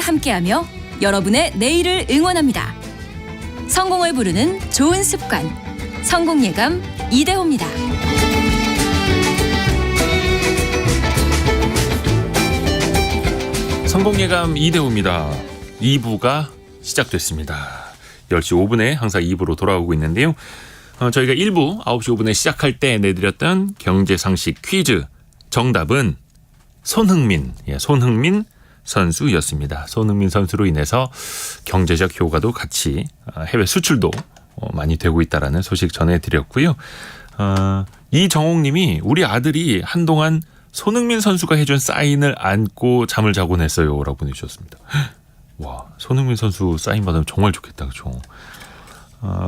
함께하며 여러분의 내일을 응원합니다. 성공을 부르는 좋은 습관, 성공예감 이대호입니다. 성공예감 이대호입니다. 2부가 시작됐습니다. 10시 5분에 항상 2부로 돌아오고 있는데요. 저희가 1부 9시 5분에 시작할 때 내드렸던 경제상식 퀴즈 정답은 손흥민 선수였습니다. 손흥민 선수로 인해서 경제적 효과도 같이 해외 수출도 많이 되고 있다라는 소식 전해드렸고요. 이정옥 님이 우리 아들이 한동안 손흥민 선수가 해준 사인을 안고 잠을 자곤 했어요 라고 보내주셨습니다. 와, 손흥민 선수 사인 받으면 정말 좋겠다. 그렇죠?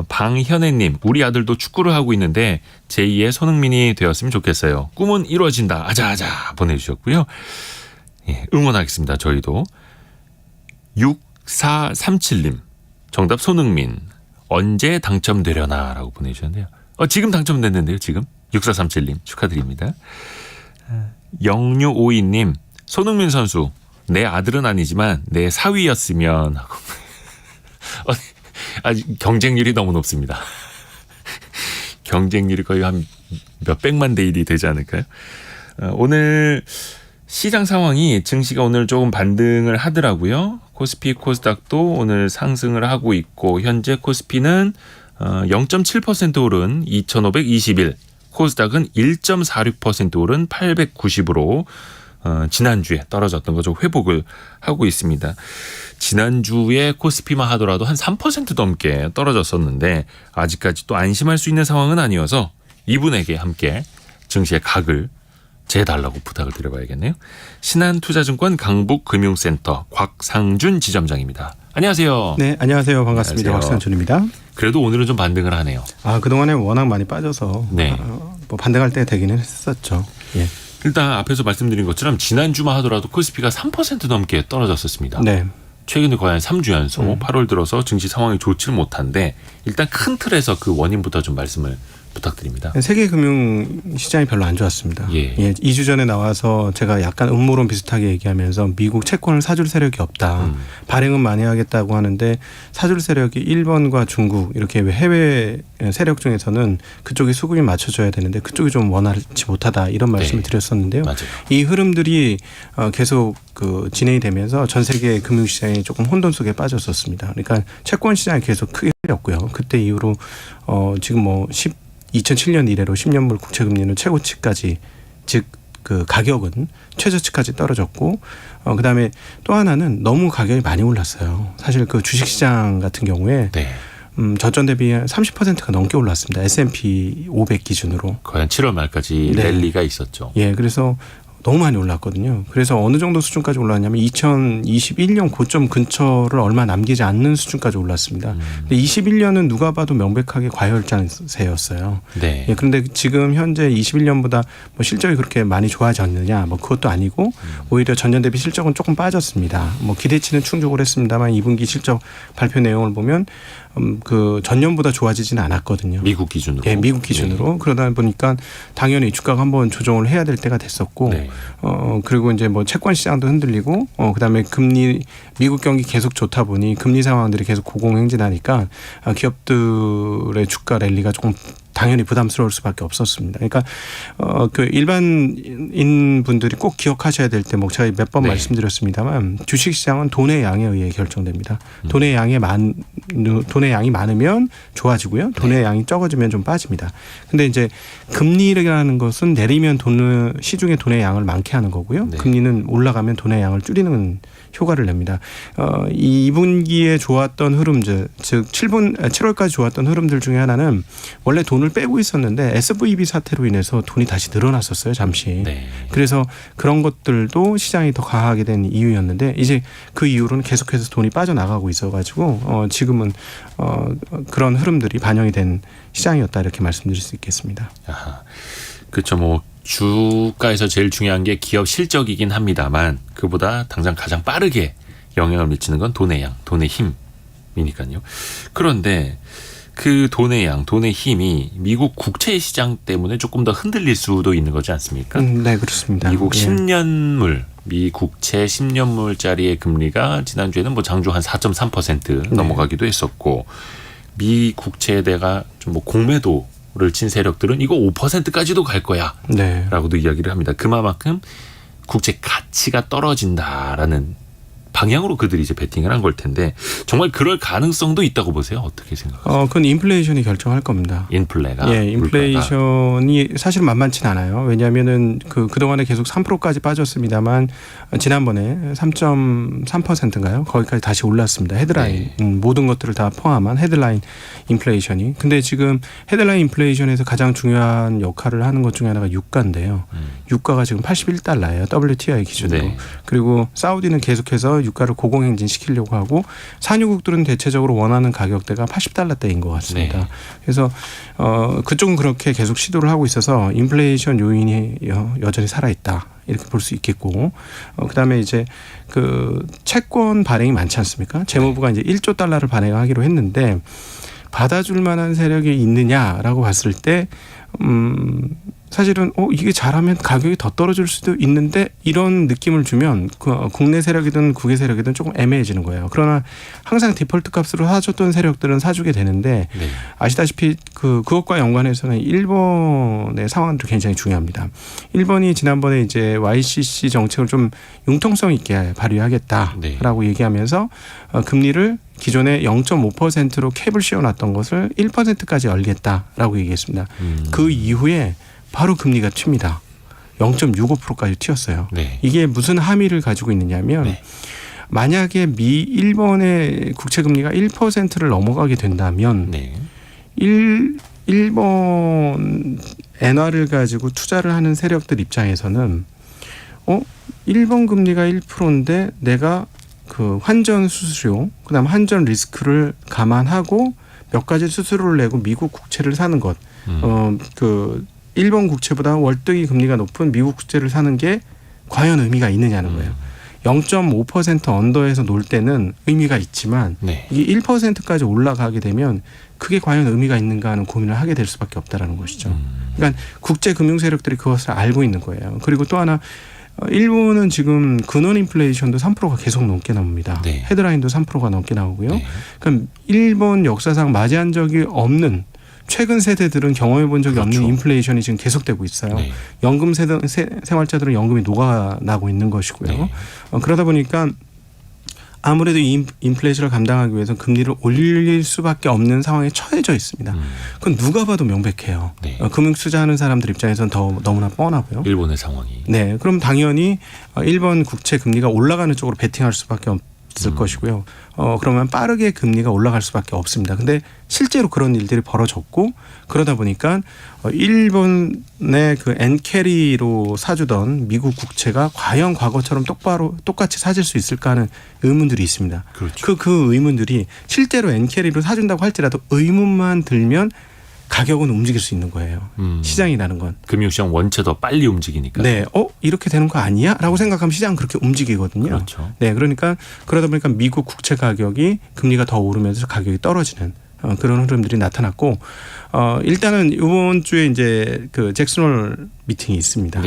방현애님, 우리 아들도 축구를 하고 있는데 제2의 손흥민이 되었으면 좋겠어요. 꿈은 이루어진다. 아자아자 보내주셨고요. 예, 응원하겠습니다. 저희도. 6437님, 정답 손흥민. 언제 당첨되려나 라고 보내주셨는데요. 지금 당첨됐는데요. 지금 6437님 축하드립니다. 0652님, 손흥민 선수 내 아들은 아니지만 내 사위였으면 하고 경쟁률이 너무 높습니다. 경쟁률이 거의 한 몇백만 대 1이 되지 않을까요? 오늘 시장 상황이 증시가 오늘 조금 반등을 하더라고요. 코스피 코스닥도 오늘 상승을 하고 있고 현재 코스피는 0.7% 오른 2521, 코스닥은 1.46% 오른 890으로 지난주에 떨어졌던 거 좀 회복을 하고 있습니다. 지난주에 코스피만 하더라도 한 3% 넘게 떨어졌었는데 아직까지 또 안심할 수 있는 상황은 아니어서 이분에게 함께 증시의 각을 재달라고 부탁을 드려봐야겠네요. 신한투자증권 강북금융센터 곽상준 지점장입니다. 안녕하세요. 네, 안녕하세요. 반갑습니다. 안녕하세요. 곽상준입니다. 그래도 오늘은 좀 반등을 하네요. 그동안에 워낙 많이 빠져서 네. 뭐 반등할 때 되기는 했었죠. 예. 일단 앞에서 말씀드린 것처럼 지난주만 하더라도 코스피가 3% 넘게 떨어졌었습니다. 네. 최근에 거의 한 3주 연속 8월 들어서 증시 상황이 좋지는 못한데 일단 큰 틀에서 그 원인부터 좀 말씀을 부탁드립니다. 세계 금융 시장이 별로 안 좋았습니다. 예. 2주 전에 나와서 제가 약간 음모론 비슷하게 얘기하면서 미국 채권을 사줄 세력이 없다. 발행은 많이 하겠다고 하는데 사줄 세력이 일본과 중국 이렇게 해외 세력 중에서는 그쪽이 수급이 맞춰져야 되는데 그쪽이 좀 원활치 못하다 이런 말씀을 드렸었는데요. 맞아요. 이 흐름들이 계속 진행이 되면서 전 세계 금융 시장이 조금 혼돈 속에 빠졌었습니다. 그러니까 채권 시장이 계속 크게 흘렸고요. 그때 이후로 지금 2007년 이래로 10년물 국채금리는 최고치까지 즉 그 가격은 최저치까지 떨어졌고 그다음에 또 하나는 너무 가격이 많이 올랐어요. 사실 그 주식시장 같은 경우에 네. 전전 대비 30%가 넘게 올랐습니다. S&P 500 기준으로. 거의 한 7월 말까지 네. 랠리가 있었죠. 예, 그래서 너무 많이 올랐거든요. 그래서 어느 정도 수준까지 올랐냐면 2021년 고점 근처를 얼마 남기지 않는 수준까지 올랐습니다. 근데 21년은 누가 봐도 명백하게 과열장세였어요. 네. 예, 그런데 지금 현재 21년보다 뭐 실적이 그렇게 많이 좋아졌느냐, 뭐 그것도 아니고 오히려 전년 대비 실적은 조금 빠졌습니다. 뭐 기대치는 충족을 했습니다만 2분기 실적 발표 내용을 보면 그 전년보다 좋아지지는 않았거든요. 미국 기준으로. 예, 미국 기준으로. 네. 그러다 보니까 당연히 주가가 한번 조정을 해야 될 때가 됐었고, 네. 그리고 이제 뭐 채권 시장도 흔들리고, 그다음에 금리 미국 경기 계속 좋다 보니 금리 상황들이 계속 고공행진하니까 기업들의 주가 랠리가 조금 당연히 부담스러울 수밖에 없었습니다. 그러니까 그 일반인 분들이 꼭 기억하셔야 될 때, 뭐 제가 몇 번 말씀드렸습니다만, 주식시장은 돈의 양에 의해 결정됩니다. 돈의 양이 많으면 좋아지고요. 돈의 양이 적어지면 좀 빠집니다. 근데 이제 금리라는 것은 내리면 시중에 돈의 양을 많게 하는 거고요. 네. 금리는 올라가면 돈의 양을 줄이는 효과를 냅니다. 이 2분기에 좋았던 흐름들, 즉 7월까지 좋았던 흐름들 중에 하나는 원래 돈을 빼고 있었는데 SVB 사태로 인해서 돈이 다시 늘어났었어요, 잠시. 네. 그래서 그런 것들도 시장이 더 강하게 된 이유였는데 이제 그 이후로는 계속해서 돈이 빠져나가고 있어가지고 지금은 그런 흐름들이 반영이 된 시장이었다 이렇게 말씀드릴 수 있겠습니다. 아하. 그렇죠. 뭐 주가에서 제일 중요한 게 기업 실적이긴 합니다만 그보다 당장 가장 빠르게 영향을 미치는 건 돈의 양, 돈의 힘이니까요. 그런데 그 돈의 양, 돈의 힘이 미국 국채 시장 때문에 조금 더 흔들릴 수도 있는 거지 않습니까? 네, 그렇습니다. 미국 10년물 미 국채 10년물짜리의 금리가 지난주에는 뭐 장중 한 4.3% 넘어가기도 했었고 미 국채에다가 좀 뭐 공매도를 친 세력들은 이거 5%까지도 갈 거야 네. 라고도 이야기를 합니다. 그만큼 국채 가치가 떨어진다라는 방향으로 그들이 이제 베팅을 한 걸 텐데 정말 그럴 가능성도 있다고 보세요. 어떻게 생각하세요? 그건 인플레이션이 결정할 겁니다. 인플레가. 예, 인플레이션이 사실 만만치 않아요. 왜냐하면은 그동안에 계속 3%까지 빠졌습니다만 지난번에 3.3%인가요? 거기까지 다시 올랐습니다. 헤드라인 모든 것들을 다 포함한 헤드라인 인플레이션이. 근데 지금 헤드라인 인플레이션에서 가장 중요한 역할을 하는 것 중에 하나가 유가인데요. 유가가 지금 81달러예요. WTI 기준으로. 네. 그리고 사우디는 계속해서 유가를 고공행진시키려고 하고 산유국들은 대체적으로 원하는 가격대가 80달러대인 것 같습니다. 네. 그래서 그쪽은 그렇게 계속 시도를 하고 있어서 인플레이션 요인이 여전히 살아있다. 이렇게 볼 수 있겠고 그다음에 이제 그 채권 발행이 많지 않습니까? 재무부가 이제 1조 달러를 발행하기로 했는데 받아줄 만한 세력이 있느냐라고 봤을 때 사실은 이게 잘하면 가격이 더 떨어질 수도 있는데 이런 느낌을 주면 국내 세력이든 국외 세력이든 조금 애매해지는 거예요. 그러나 항상 디폴트 값으로 사줬던 세력들은 사주게 되는데 네. 아시다시피 그것과 연관해서는 일본의 상황도 굉장히 중요합니다. 일본이 지난번에 이제 YCC 정책을 좀 융통성 있게 발휘하겠다라고 얘기하면서 금리를 기존에 0.5%로 캡을 씌워놨던 것을 1%까지 열겠다라고 얘기했습니다. 그 이후에 바로 금리가 튑니다. 0.65%까지 튀었어요. 네. 이게 무슨 함의를 가지고 있느냐면 만약에 일본의 국채 금리가 1%를 넘어가게 된다면 일본 엔화를 가지고 투자를 하는 세력들 입장에서는 일본 금리가 1%인데 내가 그 환전 수수료, 그다음 환전 리스크를 감안하고 몇 가지 수수료를 내고 미국 국채를 사는 것, 일본 국채보다 월등히 금리가 높은 미국 국채를 사는 게 과연 의미가 있느냐는 거예요. 0.5% 언더에서 놀 때는 의미가 있지만 이게 1%까지 올라가게 되면 그게 과연 의미가 있는가 하는 고민을 하게 될 수밖에 없다라는 것이죠. 그러니까 국제 금융 세력들이 그것을 알고 있는 거예요. 그리고 또 하나 일본은 지금 근원 인플레이션도 3%가 계속 넘게 나옵니다. 헤드라인도 3%가 넘게 나오고요. 그러니까 일본 역사상 맞이한 적이 없는 최근 세대들은 경험해 본 적이 없는 인플레이션이 지금 계속되고 있어요. 연금 생활자들은 연금이 녹아나고 있는 것이고요. 그러다 보니까 아무래도 이 인플레이션을 감당하기 위해서 금리를 올릴 수밖에 없는 상황에 처해져 있습니다. 그건 누가 봐도 명백해요. 금융 투자하는 사람들 입장에서는 더 너무나 뻔하고요. 일본의 상황이. 네, 그럼 당연히 일본 국채 금리가 올라가는 쪽으로 베팅할 수밖에 없을 것이고요. 그러면 빠르게 금리가 올라갈 수밖에 없습니다. 근데 실제로 그런 일들이 벌어졌고 그러다 보니까 일본의 그 엔캐리로 사주던 미국 국채가 과연 과거처럼 똑같이 사질 수 있을까 하는 의문들이 있습니다. 그렇죠. 그 의문들이 실제로 엔캐리로 사준다고 할지라도 의문만 들면 가격은 움직일 수 있는 거예요. 시장이라는 건. 금융시장 원체 더 빨리 움직이니까. 네. 이렇게 되는 거 아니야? 라고 생각하면 시장은 그렇게 움직이거든요. 그렇죠. 네. 그러니까 그러다 보니까 미국 국채 가격이 금리가 더 오르면서 가격이 떨어지는 그런 흐름들이 나타났고 일단은 이번 주에 이제 그 잭슨홀 미팅이 있습니다.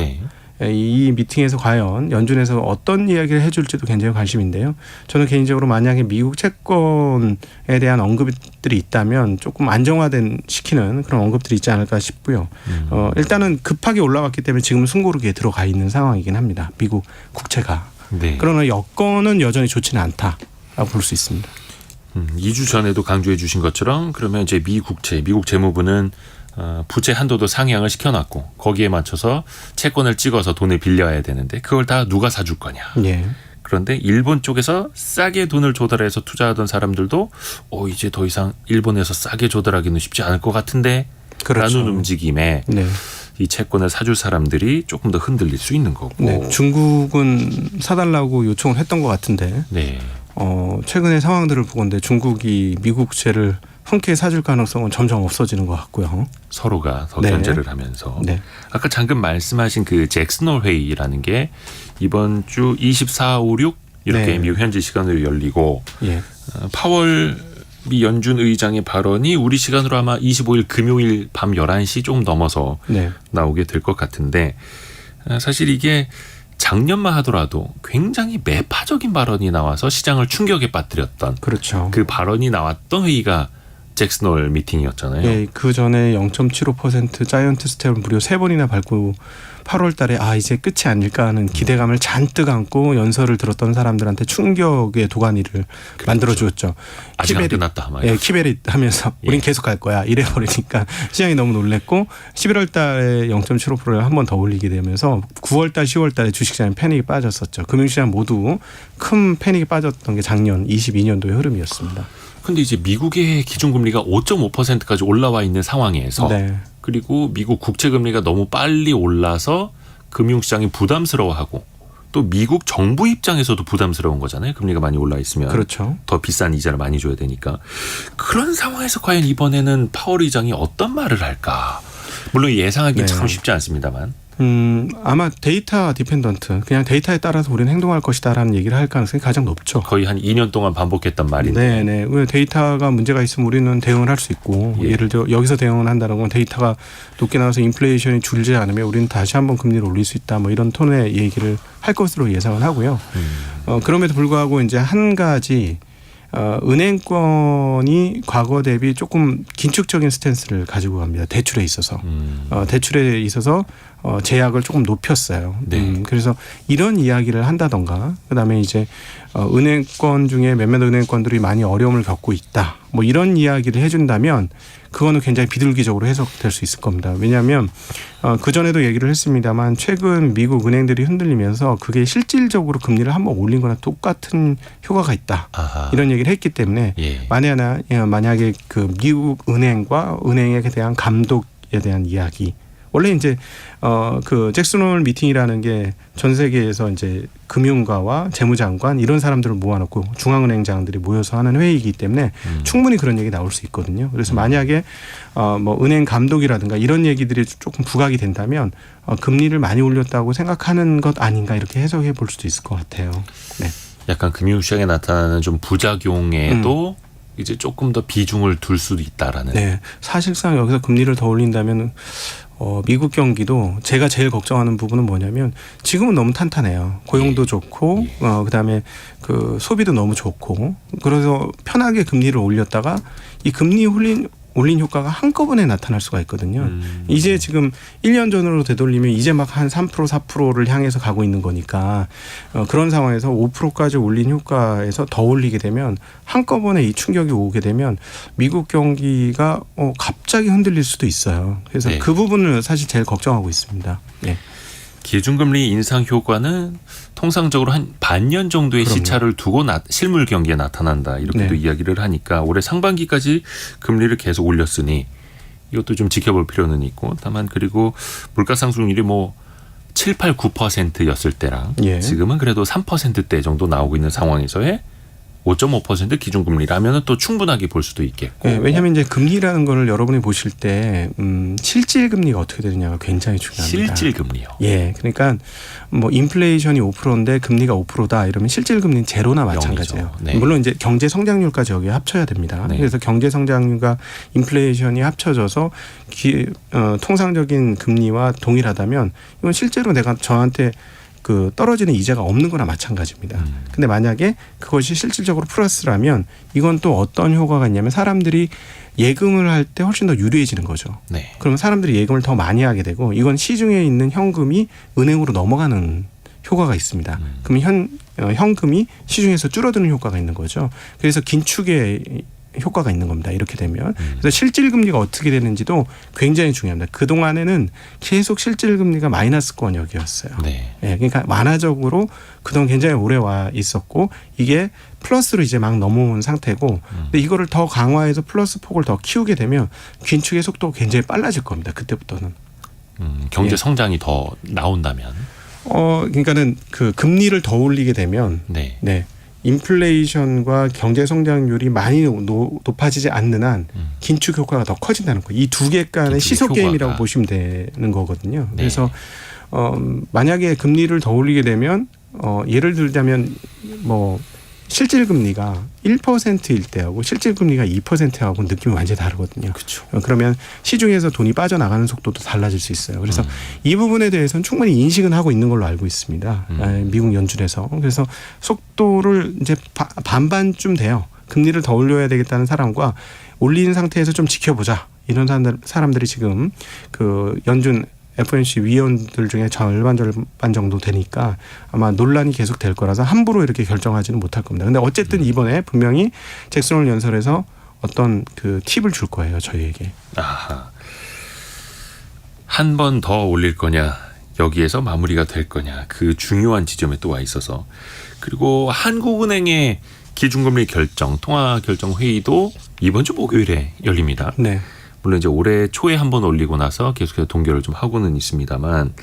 이 미팅에서 과연 연준에서 어떤 이야기를 해줄지도 굉장히 관심인데요. 저는 개인적으로 만약에 미국 채권에 대한 언급들이 있다면 조금 안정화된 시키는 그런 언급들이 있지 않을까 싶고요. 일단은 급하게 올라왔기 때문에 지금 숨고르기에 들어가 있는 상황이긴 합니다. 미국 국채가. 그러나 여건은 여전히 좋지는 않다라고 볼 수 있습니다. 2주 전에도 강조해 주신 것처럼 그러면 이제 미국 재무부는 부채 한도도 상향을 시켜놨고 거기에 맞춰서 채권을 찍어서 돈을 빌려야 되는데 그걸 다 누가 사줄 거냐. 그런데 일본 쪽에서 싸게 돈을 조달해서 투자하던 사람들도 이제 더 이상 일본에서 싸게 조달하기는 쉽지 않을 것 같은데 라는 움직임에 이 채권을 사줄 사람들이 조금 더 흔들릴 수 있는 거고. 중국은 사달라고 요청을 했던 것 같은데 최근의 상황들을 보건대 중국이 미국 국채를 흔쾌히 사줄 가능성은 점점 없어지는 것 같고요. 서로가 더 견제를 하면서. 아까 잠깐 말씀하신 그 잭슨홀 회의라는 게 이번 주 24, 5, 6 이렇게 미국 현지 시간으로 열리고 파월 미 연준 의장의 발언이 우리 시간으로 아마 25일 금요일 밤 11시 조금 넘어서 나오게 될 것 같은데 사실 이게 작년만 하더라도 굉장히 매파적인 발언이 나와서 시장을 충격에 빠뜨렸던 그렇죠. 그 발언이 나왔던 회의가 잭슨 홀 미팅이었잖아요. 예, 그 전에 0.75% 자이언트 스텝을 무려 3번이나 밟고 8월 달에 이제 끝이 아닐까 하는 기대감을 잔뜩 안고 연설을 들었던 사람들한테 충격의 도가니를 만들어 주었죠. 아직 안 끝났다. 예, 키베릿 하면서 우린 계속 갈 거야. 이래 버리니까 시장이 너무 놀랬고 11월 달에 0.75%를 한 번 더 올리게 되면서 9월 달, 10월 달에 주식시장에 패닉이 빠졌었죠. 금융시장 모두 큰 패닉이 빠졌던 게 작년 22년도의 흐름이었습니다. 근데 이제 미국의 기준금리가 5.5%까지 올라와 있는 상황에서 네. 그리고 미국 국채금리가 너무 빨리 올라서 금융시장이 부담스러워하고 또 미국 정부 입장에서도 부담스러운 거잖아요. 금리가 많이 올라 있으면. 그렇죠. 더 비싼 이자를 많이 줘야 되니까. 그런 상황에서 과연 이번에는 파월 의장이 어떤 말을 할까. 물론 예상하기는 참 쉽지 않습니다만. 아마 데이터 디펜던트 그냥 데이터에 따라서 우리는 행동할 것이다라는 얘기를 할 가능성이 가장 높죠. 거의 한 2년 동안 반복했단 말인데. 네네. 왜 데이터가 문제가 있으면 우리는 대응을 할 수 있고 예를 들어 여기서 대응을 한다는 건 데이터가 높게 나와서 인플레이션이 줄지 않으면 우리는 다시 한번 금리를 올릴 수 있다. 뭐 이런 톤의 얘기를 할 것으로 예상을 하고요. 그럼에도 불구하고 이제 한 가지 은행권이 과거 대비 조금 긴축적인 스탠스를 가지고 갑니다. 대출에 있어서. 대출에 있어서 제약을 조금 높였어요. 네. 그래서 이런 이야기를 한다던가 그다음에 이제 은행권 중에 몇몇 은행권들이 많이 어려움을 겪고 있다. 뭐 이런 이야기를 해준다면 그거는 굉장히 비둘기적으로 해석될 수 있을 겁니다. 왜냐하면 그전에도 얘기를 했습니다만 최근 미국 은행들이 흔들리면서 그게 실질적으로 금리를 한번 올린 거나 똑같은 효과가 있다. 아하. 이런 얘기를 했기 때문에 예. 만약에 그 미국 은행과 은행에 대한 감독에 대한 이야기 원래 이제 그 잭슨 홀 미팅이라는 게 전 세계에서 이제 금융가와 재무장관 이런 사람들을 모아놓고 중앙은행장들이 모여서 하는 회의이기 때문에 충분히 그런 얘기 나올 수 있거든요. 그래서 만약에 뭐 은행 감독이라든가 이런 얘기들이 조금 부각이 된다면 금리를 많이 올렸다고 생각하는 것 아닌가 이렇게 해석해 볼 수도 있을 것 같아요. 네. 약간 금융시장에 나타나는 좀 부작용에도 이제 조금 더 비중을 둘 수도 있다라는. 네. 사실상 여기서 금리를 더 올린다면 미국 경기도 제가 제일 걱정하는 부분은 뭐냐면 지금은 너무 탄탄해요. 고용도 좋고 그다음에 그 소비도 너무 좋고 그래서 편하게 금리를 올렸다가 이 금리 올린 효과가 한꺼번에 나타날 수가 있거든요. 이제 지금 1년 전으로 되돌리면 이제 막 한 3% 4%를 향해서 가고 있는 거니까 그런 상황에서 5%까지 올린 효과에서 더 올리게 되면 한꺼번에 이 충격이 오게 되면 미국 경기가 갑자기 흔들릴 수도 있어요. 그래서 네. 그 부분을 사실 제일 걱정하고 있습니다. 네. 기준금리 인상 효과는 통상적으로 한 반년 정도의 그럼요. 시차를 두고 실물 경기에 나타난다. 이렇게도 네. 이야기를 하니까 올해 상반기까지 금리를 계속 올렸으니 이것도 좀 지켜볼 필요는 있고 다만 그리고 물가 상승률이 뭐 7, 8, 9%였을 때랑 예. 지금은 그래도 3%대 정도 나오고 있는 상황에서의 5.5% 기준금리라면 또 충분하게 볼 수도 있겠고. 네, 왜냐하면 이제 금리라는 거를 여러분이 보실 때 실질 금리가 어떻게 되느냐가 굉장히 중요합니다. 실질 금리요. 예, 그러니까 뭐 인플레이션이 5%인데 금리가 5%다 이러면 실질 금리는 제로나 마찬가지예요. 네. 물론 이제 경제 성장률까지 여기에 합쳐야 됩니다. 네. 그래서 경제 성장률과 인플레이션이 합쳐져서 통상적인 금리와 동일하다면 이건 실제로 내가 저한테 그 떨어지는 이자가 없는 거나 마찬가지입니다. 근데 만약에 그것이 실질적으로 플러스라면 이건 또 어떤 효과가 있냐면 사람들이 예금을 할 때 훨씬 더 유리해지는 거죠. 네. 그러면 사람들이 예금을 더 많이 하게 되고 이건 시중에 있는 현금이 은행으로 넘어가는 효과가 있습니다. 그럼 현금이 시중에서 줄어드는 효과가 있는 거죠. 그래서 긴축의 효과가 있는 겁니다. 이렇게 되면. 그래서 실질 금리가 어떻게 되는지도 굉장히 중요합니다. 그동안에는 계속 실질 금리가 마이너스권역이었어요. 네. 예, 그러니까 완화적으로 그동안 굉장히 오래 와 있었고 이게 플러스로 이제 막 넘어온 상태고 근데 이거를 더 강화해서 플러스 폭을 더 키우게 되면 긴축의 속도가 굉장히 빨라질 겁니다. 그때부터는. 경제 예. 성장이 더 나온다면. 그러니까는 그 금리를 더 올리게 되면 네. 네. 인플레이션과 경제 성장률이 많이 높아지지 않는 한 긴축 효과가 더 커진다는 거예요. 이 두 개 간의 시속 효과가. 게임이라고 보시면 되는 거거든요. 네. 그래서 만약에 금리를 더 올리게 되면 예를 들자면 뭐 실질 금리가 1%일 때하고 실질 금리가 2%하고 느낌이 완전히 다르거든요. 그렇죠. 그러면 시중에서 돈이 빠져나가는 속도도 달라질 수 있어요. 그래서 이 부분에 대해서는 충분히 인식은 하고 있는 걸로 알고 있습니다. 미국 연준에서. 그래서 속도를 이제 반반쯤 돼요. 금리를 더 올려야 되겠다는 사람과 올린 상태에서 좀 지켜보자. 이런 사람들이 지금 그 연준 FOMC 위원들 중에 절반 정도 되니까 아마 논란이 계속 될 거라서 함부로 이렇게 결정하지는 못할 겁니다. 근데 어쨌든 이번에 분명히 잭슨 홀 연설에서 어떤 그 팁을 줄 거예요, 저희에게. 아하. 한 번 더 올릴 거냐, 여기에서 마무리가 될 거냐, 그 중요한 지점에 또 와 있어서, 그리고 한국은행의 기준금리 결정, 통화 결정 회의도 이번 주 목요일에 열립니다. 네. 물론 이제 올해 초에 한 번 올리고 나서 계속해서 동결을 좀 하고는 있습니다만,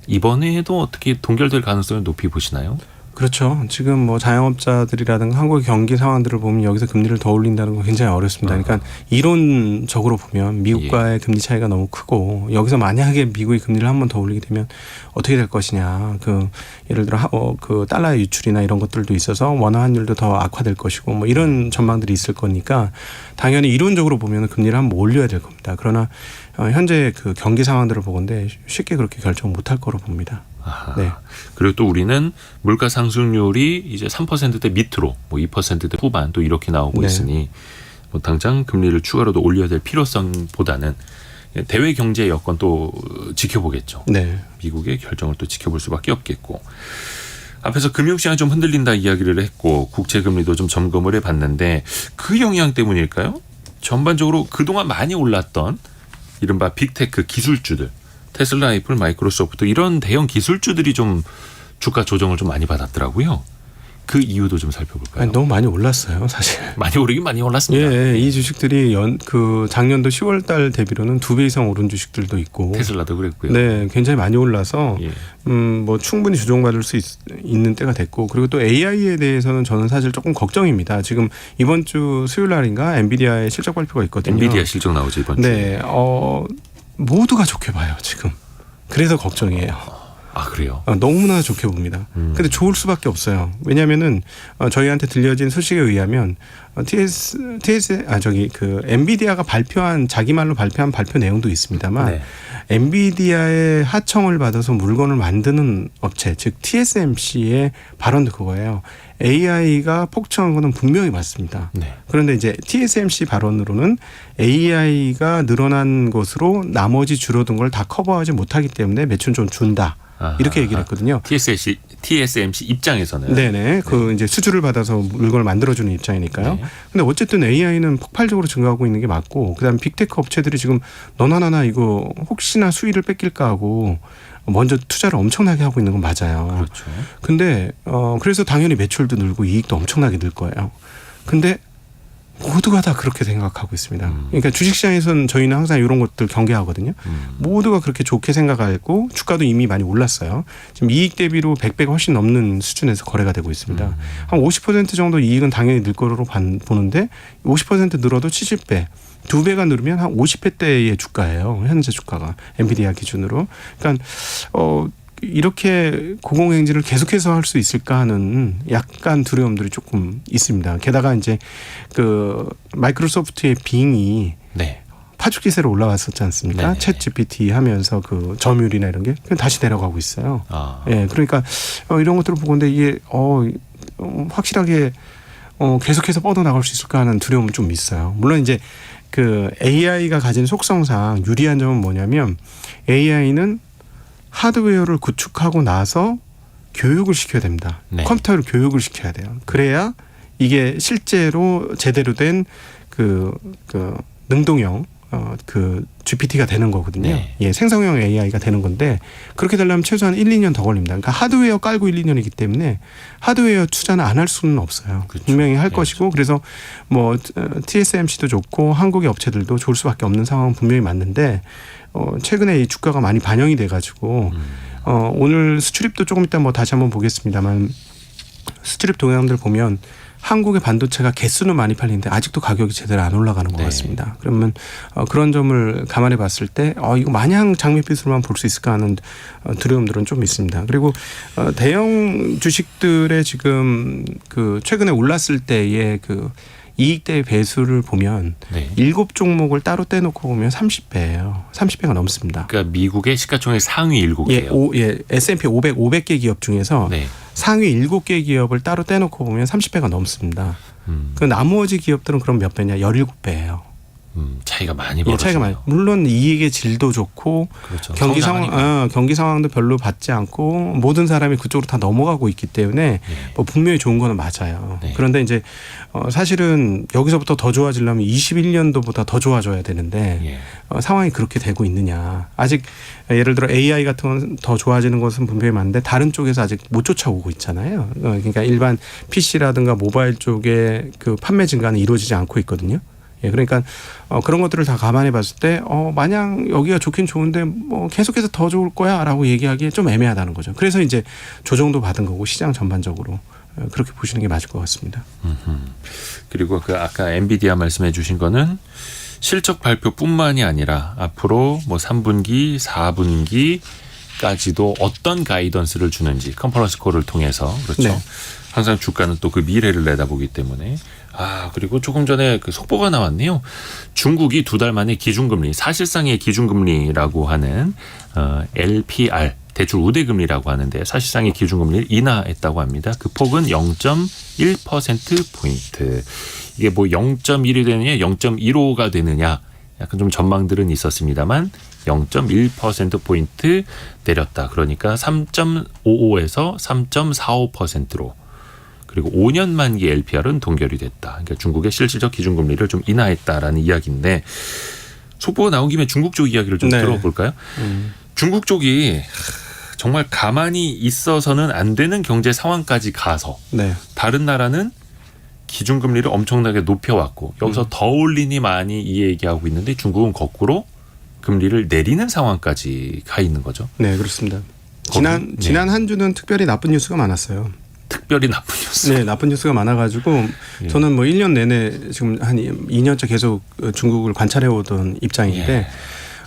이번에도 어떻게 동결될 가능성을 높이 보시나요? 그렇죠. 지금 뭐 자영업자들이라든가 한국의 경기 상황들을 보면 여기서 금리를 더 올린다는 건 굉장히 어렵습니다. 그러니까 이론적으로 보면 미국과의 금리 차이가 너무 크고 여기서 만약에 미국이 금리를 한 번 더 올리게 되면 어떻게 될 것이냐. 그 예를 들어 그 달러의 유출이나 이런 것들도 있어서 원화 환율도 더 악화될 것이고 뭐 이런 전망들이 있을 거니까 당연히 이론적으로 보면 금리를 한번 올려야 될 겁니다. 그러나 현재 그 경기 상황들을 보건대 쉽게 그렇게 결정 못할 거로 봅니다. 아하. 네. 그리고 또 우리는 물가 상승률이 이제 3%대 밑으로 뭐 2%대 후반 또 이렇게 나오고 네. 있으니 뭐 당장 금리를 추가로도 올려야 될 필요성보다는 대외 경제 여건 또 지켜보겠죠. 네. 미국의 결정을 또 지켜볼 수밖에 없겠고, 앞에서 금융시장이 좀 흔들린다 이야기를 했고 국채 금리도 좀 점검을 해봤는데 그 영향 때문일까요? 전반적으로 그동안 많이 올랐던 이른바 빅테크 기술주들, 테슬라, 애플, 마이크로소프트 이런 대형 기술주들이 좀 주가 조정을 좀 많이 받았더라고요. 그 이유도 좀 살펴볼까요? 아니, 너무 많이 올랐어요, 사실. 많이 오르긴 많이 올랐습니다. 예, 이 주식들이 그 작년도 10월달 대비로는 2배 이상 오른 주식들도 있고. 테슬라도 그랬고요. 네, 굉장히 많이 올라서 예. 뭐 충분히 조정받을 수 있는 때가 됐고, 그리고 또 AI에 대해서는 저는 사실 조금 걱정입니다. 지금 이번 주 수요일 날인가 엔비디아의 실적 발표가 있거든요. 엔비디아 실적 나오죠 이번 주에. 네, 모두가 좋게 봐요 지금. 그래서 걱정이에요. 아 그래요? 너무나 좋게 봅니다. 근데 좋을 수밖에 없어요. 왜냐하면은 저희한테 들려진 소식에 의하면 엔비디아가 자기 말로 발표한 발표 내용도 있습니다만 네. 엔비디아의 하청을 받아서 물건을 만드는 업체, 즉 TSMC의 발언도 그거예요. AI가 폭증한 거는 분명히 맞습니다. 네. 그런데 이제 TSMC 발언으로는 AI가 늘어난 것으로 나머지 줄어든 걸 다 커버하지 못하기 때문에 매출 좀 준다. 이렇게 얘기를 했거든요. TSMC 입장에서는. 네네. 그 이제 수주를 받아서 물건을 만들어주는 입장이니까요. 네. 근데 어쨌든 AI는 폭발적으로 증가하고 있는 게 맞고, 그다음 빅테크 업체들이 지금 너나 나나 이거 혹시나 수위를 뺏길까 하고 먼저 투자를 엄청나게 하고 있는 건 맞아요. 그렇죠. 근데 그래서 당연히 매출도 늘고 이익도 엄청나게 늘 거예요. 근데 모두가 다 그렇게 생각하고 있습니다. 그러니까 주식시장에서는 저희는 항상 이런 것들 경계하거든요. 모두가 그렇게 좋게 생각하고 주가도 이미 많이 올랐어요. 지금 이익 대비로 100배가 훨씬 넘는 수준에서 거래가 되고 있습니다. 한 50% 정도 이익은 당연히 늘 거로 보는데 50% 늘어도 70배. 2배가 늘으면 한 50배대의 주가예요. 현재 주가가 엔비디아 기준으로. 그러니까 이렇게 고공행진을 계속해서 할 수 있을까 하는 약간 두려움들이 조금 있습니다. 게다가 이제 그 마이크로소프트의 빙이 네. 파죽 기세로 올라왔었지 않습니까? 네. 챗 GPT 하면서 그 점유율이나 이런 게 그냥 다시 내려가고 있어요. 예, 그러니까 이런 것들을 보건데 이게 확실하게 계속해서 뻗어나갈 수 있을까 하는 두려움은 좀 있어요. 물론 이제 그 AI가 가진 속성상 유리한 점은 뭐냐면 AI는 하드웨어를 구축하고 나서 교육을 시켜야 됩니다. 네. 컴퓨터를 교육을 시켜야 돼요. 그래야 이게 실제로 제대로 된 그 능동형 그 GPT가 되는 거거든요. 네. 예, 생성형 AI가 되는 건데 그렇게 되려면 최소한 1, 2년 더 걸립니다. 그러니까 하드웨어 깔고 1, 2년이기 때문에 하드웨어 투자는 안 할 수는 없어요. 그렇죠. 분명히 할 네. 것이고 그래서 뭐 TSMC도 좋고 한국의 업체들도 좋을 수밖에 없는 상황은 분명히 맞는데 최근에 이 주가가 많이 반영이 돼가지고 오늘 수출입도 조금 이따 뭐 다시 한번 보겠습니다만 수출입 동향들 보면 한국의 반도체가 개수는 많이 팔리는데 아직도 가격이 제대로 안 올라가는 것 네. 같습니다. 그러면 그런 점을 감안해 봤을 때 이거 마냥 장밋빛으로만 볼 수 있을까 하는 두려움들은 좀 있습니다. 그리고 대형 주식들의 지금 그 최근에 올랐을 때의 그 이익 대 배수를 보면 네. 7종목을 따로 떼놓고 보면 30배예요. 30배가 넘습니다. 그러니까 미국의 시가총액 상위 7개요. S&P 500개 기업 중에서 네. 상위 7개 기업을 따로 떼놓고 보면 30배가 넘습니다. 그 나머지 기업들은 그럼 몇 배냐? 17배예요. 차이가 많이 예, 벌어지네요. 차이가 많이. 물론 이익의 질도 좋고 그렇죠. 경기 성장하니까. 상황, 경기 상황도 별로 받지 않고 모든 사람이 그쪽으로 다 넘어가고 있기 때문에 뭐 분명히 좋은 거는 맞아요. 네. 그런데 이제 사실은 여기서부터 더 좋아지려면 21년도보다 더 좋아져야 되는데 예. 상황이 그렇게 되고 있느냐. 아직 예를 들어 AI 같은 건 더 좋아지는 것은 분명히 맞는데 다른 쪽에서 아직 못 쫓아오고 있잖아요. 그러니까 일반 PC라든가 모바일 쪽의 그 판매 증가는 이루어지지 않고 있거든요. 예, 그러니까 그런 것들을 다 감안해 봤을 때 마냥 여기가 좋긴 좋은데 뭐 계속해서 더 좋을 거야라고 얘기하기에 좀 애매하다는 거죠. 그래서 이제 조정도 받은 거고 시장 전반적으로 그렇게 보시는 게 맞을 것 같습니다. 그리고 그 아까 엔비디아 말씀해 주신 거는 실적 발표뿐만이 아니라 앞으로 뭐 3분기, 4분기까지도 어떤 가이던스를 주는지 컨퍼런스 콜을 통해서 그렇죠. 네. 항상 주가는 또 그 미래를 내다보기 때문에 그리고 조금 전에 그 속보가 나왔네요. 중국이 2달 만에 기준금리 사실상의 기준금리라고 하는 LPR 대출 우대금리라고 하는데 사실상의 기준금리를 인하했다고 합니다. 그 폭은 0.1%포인트. 이게 뭐 0.1이 되느냐 0.15가 되느냐 약간 좀 전망들은 있었습니다만 0.1%포인트 내렸다. 그러니까 3.55에서 3.45%로 그리고 5년 만기 LPR은 동결이 됐다. 그러니까 중국의 실질적 기준금리를 좀 인하했다라는 이야기인데 속보가 나온 김에 중국 쪽 이야기를 좀 네. 들어볼까요? 중국 쪽이 정말 가만히 있어서는 안 되는 경제 상황까지 가서 네. 다른 나라는 기준금리를 엄청나게 높여왔고 여기서 더 올리니 많이 이 얘기하고 있는데 중국은 거꾸로 금리를 내리는 상황까지 가 있는 거죠. 네, 그렇습니다. 지난 한 주는 특별히 나쁜 뉴스가 많았어요. 특별히 나쁜 뉴스. 네, 나쁜 뉴스가 많아가지고 예. 저는 뭐 1년 내내 지금 한 2년째 계속 중국을 관찰해 오던 입장인데 예.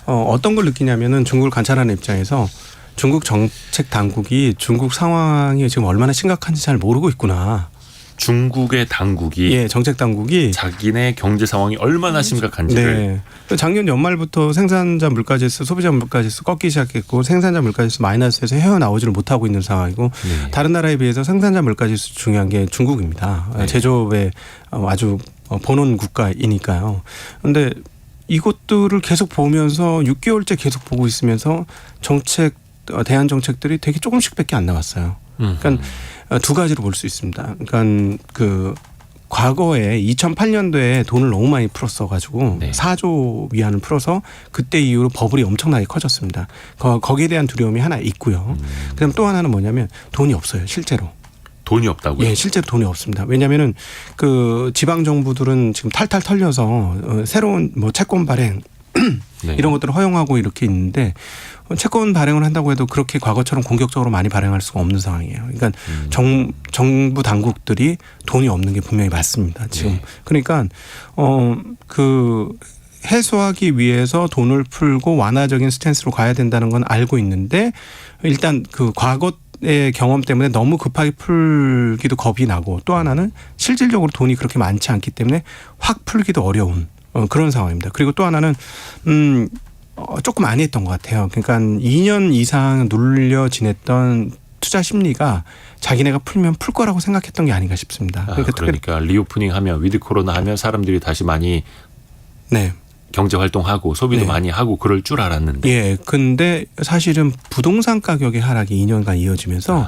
어떤 걸 느끼냐면은 중국을 관찰하는 입장에서 중국 정책 당국이 중국 상황이 지금 얼마나 심각한지 잘 모르고 있구나. 중국의 당국이 예, 정책 당국이 자기네 경제 상황이 얼마나 심각한지를 네. 작년 연말부터 생산자 물가지수, 소비자 물가지수 꺾기 시작했고 생산자 물가지수 마이너스에서 헤어나오지를 못하고 있는 상황이고 네. 다른 나라에 비해서 생산자 물가지수 중요한 게 중국입니다. 네. 제조업에 아주 본원 국가이니까요. 그런데 이것들을 계속 보면서 6개월째 계속 보고 있으면서 대안 정책들이 되게 조금씩밖에 안 나왔어요. 그러니까 두 가지로 볼 수 있습니다. 그러니까 그 과거에 2008년도에 돈을 너무 많이 풀었어가지고 네. 4조 위안을 풀어서 그때 이후로 버블이 엄청나게 커졌습니다. 거기에 대한 두려움이 하나 있고요. 그다음 또 하나는 뭐냐면 돈이 없어요, 실제로. 돈이 없다고요? 예, 실제로 돈이 없습니다. 왜냐하면은 그 지방 정부들은 지금 탈탈 털려서 새로운 뭐 채권 발행 네. 이런 것들을 허용하고 이렇게 있는데 채권 발행을 한다고 해도 그렇게 과거처럼 공격적으로 많이 발행할 수가 없는 상황이에요. 그러니까 정부 당국들이 돈이 없는 게 분명히 맞습니다. 지금. 네. 그러니까 그 해소하기 위해서 돈을 풀고 완화적인 스탠스로 가야 된다는 건 알고 있는데 일단 그 과거의 경험 때문에 너무 급하게 풀기도 겁이 나고 또 하나는 실질적으로 돈이 그렇게 많지 않기 때문에 확 풀기도 어려운 그런 상황입니다. 그리고 또 하나는 조금 많이 했던 것 같아요. 그러니까 2년 이상 눌려 지냈던 투자 심리가 자기네가 풀면 풀 거라고 생각했던 게 아닌가 싶습니다. 그러니까 리오프닝 하면 위드 코로나 하면 사람들이 다시 많이 네. 경제 활동하고 소비도 네. 많이 하고 그럴 줄 알았는데. 예. 근데 사실은 부동산 가격의 하락이 2년간 이어지면서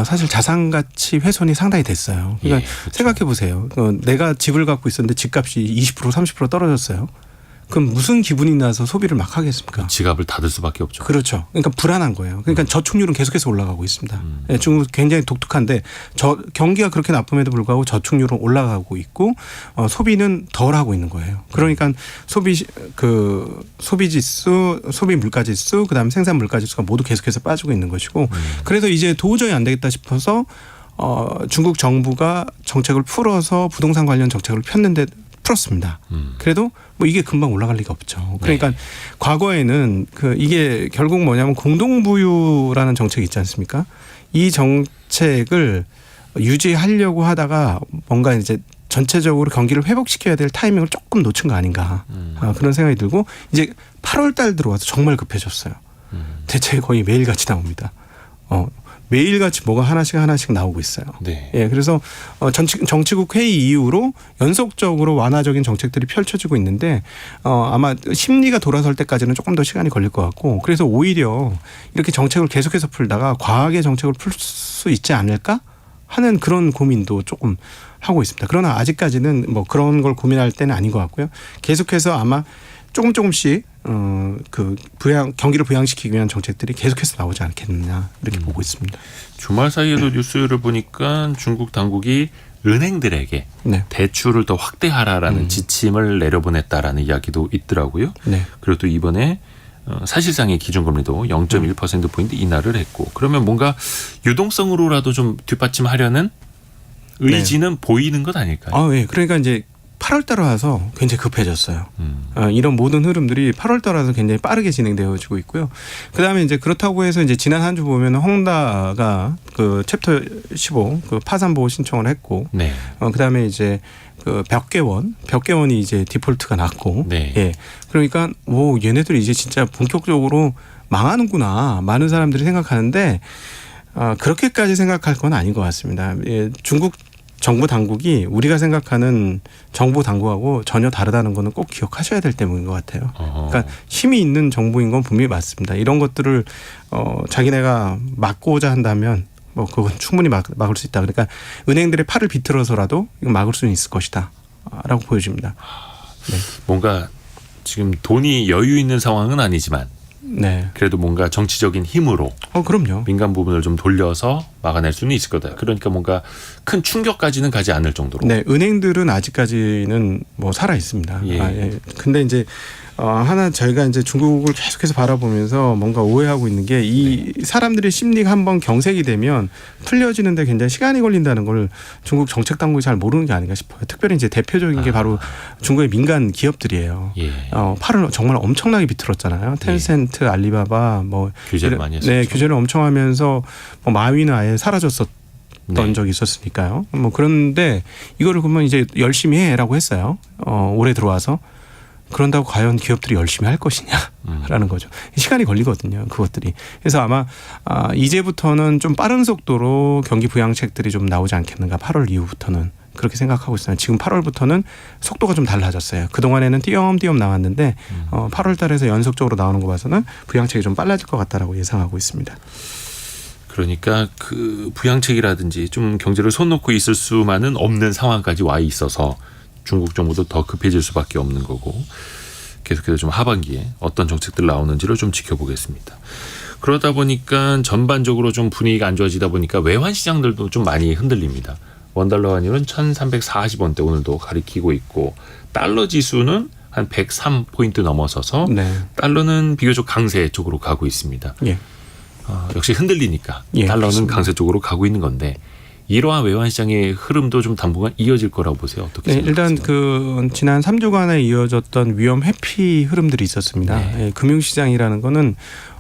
사실 자산 가치 훼손이 상당히 됐어요. 그러니까 예, 그렇죠. 생각해 보세요. 내가 집을 갖고 있었는데 집값이 20% 30% 떨어졌어요. 그럼 무슨 기분이 나서 소비를 막 하겠습니까? 지갑을 닫을 수밖에 없죠. 그렇죠. 그러니까 불안한 거예요. 그러니까 저축률은 계속해서 올라가고 있습니다. 예, 중국 굉장히 독특한데 경기가 그렇게 나쁨에도 불구하고 저축률은 올라가고 있고 소비는 덜 하고 있는 거예요. 그러니까 소비지수, 소비 물가지수, 그다음에 생산 물가지수가 모두 계속해서 빠지고 있는 것이고 그래서 이제 도저히 안 되겠다 싶어서 중국 정부가 정책을 풀어서 부동산 관련 정책을 폈는데 풀었습니다. 그래도 뭐 이게 금방 올라갈 리가 없죠. 그러니까 네. 과거에는 이게 결국 뭐냐면 공동부유라는 정책이 있지 않습니까? 이 정책을 유지하려고 하다가 뭔가 이제 전체적으로 경기를 회복시켜야 될 타이밍을 조금 놓친 거 아닌가 그런 생각이 들고 이제 8월 달 들어와서 정말 급해졌어요. 대체 거의 매일같이 나옵니다. 매일같이 뭐가 하나씩 나오고 있어요. 네. 예, 그래서 정치국 회의 이후로 연속적으로 완화적인 정책들이 펼쳐지고 있는데 아마 심리가 돌아설 때까지는 조금 더 시간이 걸릴 것 같고 그래서 오히려 이렇게 정책을 계속해서 풀다가 과하게 정책을 풀 수 있지 않을까 하는 그런 고민도 조금 하고 있습니다. 그러나 아직까지는 뭐 그런 걸 고민할 때는 아닌 것 같고요. 계속해서 아마 조금씩 경기를 부양시키기 위한 정책들이 계속해서 나오지 않겠느냐 이렇게 보고 있습니다. 주말 사이에도 뉴스를 보니까 중국 당국이 은행들에게 네. 대출을 더 확대하라라는 지침을 내려보냈다라는 이야기도 있더라고요. 네. 그리고 또 이번에 사실상의 기준금리도 0.1%포인트 인하를 했고 그러면 뭔가 유동성으로라도 좀 뒷받침하려는 의지는 보이는 것 아닐까요? 예. 그러니까 이제 8월 달 와서 굉장히 급해졌어요. 이런 모든 흐름들이 8월 달 와서 굉장히 빠르게 진행되어지고 있고요. 그다음에 이제 그렇다고 해서 이제 지난 한 주 보면 헝다가 그 챕터 15 그 파산 보호 신청을 했고, 네. 그다음에 이제 그 벽개원이 이제 디폴트가 났고, 네. 예. 그러니까 얘네들이 이제 진짜 본격적으로 망하는구나 많은 사람들이 생각하는데 그렇게까지 생각할 건 아닌 것 같습니다. 예, 중국 정부 당국이 우리가 생각하는 정부 당국하고 전혀 다르다는 거는 꼭 기억하셔야 될 때문인 것 같아요. 그러니까 힘이 있는 정부인 건 분명히 맞습니다. 이런 것들을 자기네가 막고자 한다면 뭐 그건 충분히 막을 수 있다. 그러니까 은행들의 팔을 비틀어서라도 이거 막을 수는 있을 것이다라고 보여집니다. 네. 뭔가 지금 돈이 여유 있는 상황은 아니지만 네. 그래도 뭔가 정치적인 힘으로 그럼요. 민간 부분을 좀 돌려서 막아낼 수는 있을 거다. 그러니까 뭔가 큰 충격까지는 가지 않을 정도로. 네, 은행들은 아직까지는 뭐 살아 있습니다. 예. 근데 이제 하나 저희가 이제 중국을 계속해서 바라보면서 뭔가 오해하고 있는 게 이 사람들의 심리가 한번 경색이 되면 풀려지는데 굉장히 시간이 걸린다는 걸 중국 정책 당국이 잘 모르는 게 아닌가 싶어요. 특별히 이제 대표적인 게 바로 중국의 민간 기업들이에요. 예. 팔을 정말 엄청나게 비틀었잖아요. 텐센트, 알리바바 뭐 규제를 많이 했었죠. 네, 규제를 엄청 하면서 뭐 마위는 아예 사라졌었던 네. 적이 있었으니까요. 뭐 그런데 이거를 그러면 이제 열심히 해라고 했어요. 올해 들어와서. 그런다고 과연 기업들이 열심히 할 것이냐라는 거죠. 시간이 걸리거든요. 그것들이. 그래서 아마 이제부터는 좀 빠른 속도로 경기 부양책들이 좀 나오지 않겠는가. 8월 이후부터는. 그렇게 생각하고 있어요. 지금 8월부터는 속도가 좀 달라졌어요. 그동안에는 띄엄띄엄 나왔는데 8월 달에서 연속적으로 나오는 거 봐서는 부양책이 좀 빨라질 것 같다라고 예상하고 있습니다. 그러니까 그 부양책이라든지 좀 경제를 손 놓고 있을 수만은 없는 상황까지 와 있어서 중국 정부도 더 급해질 수밖에 없는 거고 계속해서 좀 하반기에 어떤 정책들 나오는지를 좀 지켜보겠습니다. 그러다 보니까 전반적으로 좀 분위기가 안 좋아지다 보니까 외환 시장들도 좀 많이 흔들립니다. 원달러 환율은 1,340원대 오늘도 가리키고 있고 달러 지수는 한 103포인트 넘어서서 네. 달러는 비교적 강세 쪽으로 가고 있습니다. 예. 역시 흔들리니까 예, 달러는 그렇습니다. 강세 쪽으로 가고 있는 건데 이러한 외환 시장의 흐름도 좀 당분간 이어질 거라고 보세요. 어떻게 네, 생각하세요? 일단 지난 3주간에 이어졌던 위험 회피 흐름들이 있었습니다. 네. 예, 금융시장이라는 거는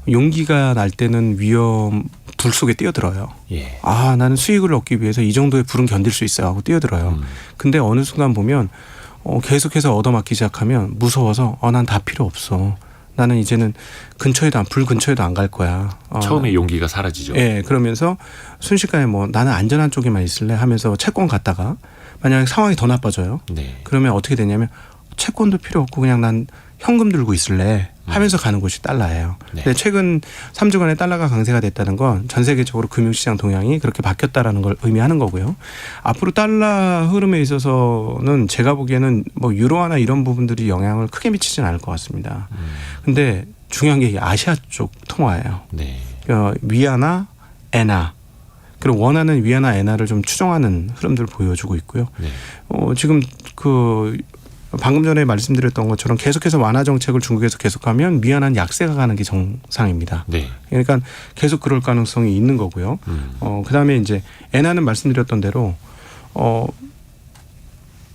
용기가 날 때는 위험 불 속에 뛰어들어요. 예. 나는 수익을 얻기 위해서 이 정도의 불은 견딜 수 있어요 하고 뛰어들어요. 근데 어느 순간 보면 계속해서 얻어맞기 시작하면 무서워서 난 다 필요 없어. 나는 이제는 불 근처에도 안 갈 거야. 처음에 용기가 사라지죠. 예, 그러면서 순식간에 나는 안전한 쪽에만 있을래 하면서 채권 갔다가 만약에 상황이 더 나빠져요. 네. 그러면 어떻게 되냐면 채권도 필요 없고 그냥 난 현금 들고 있을래 하면서 가는 곳이 달러예요. 네. 근데 최근 3주간에 달러가 강세가 됐다는 건 전 세계적으로 금융시장 동향이 그렇게 바뀌었다라는 걸 의미하는 거고요. 앞으로 달러 흐름에 있어서는 제가 보기에는 유로화나 이런 부분들이 영향을 크게 미치지는 않을 것 같습니다. 근데 중요한 게 아시아 쪽 통화예요. 네. 위안화, 엔화. 그리고 원하는 위안화, 엔화를 좀 추종하는 흐름들을 보여주고 있고요. 네. 지금 방금 전에 말씀드렸던 것처럼 계속해서 완화 정책을 중국에서 계속하면 미연한 약세가 가는 게 정상입니다. 네. 그러니까 계속 그럴 가능성이 있는 거고요. 그다음에 이제 엔화는 말씀드렸던 대로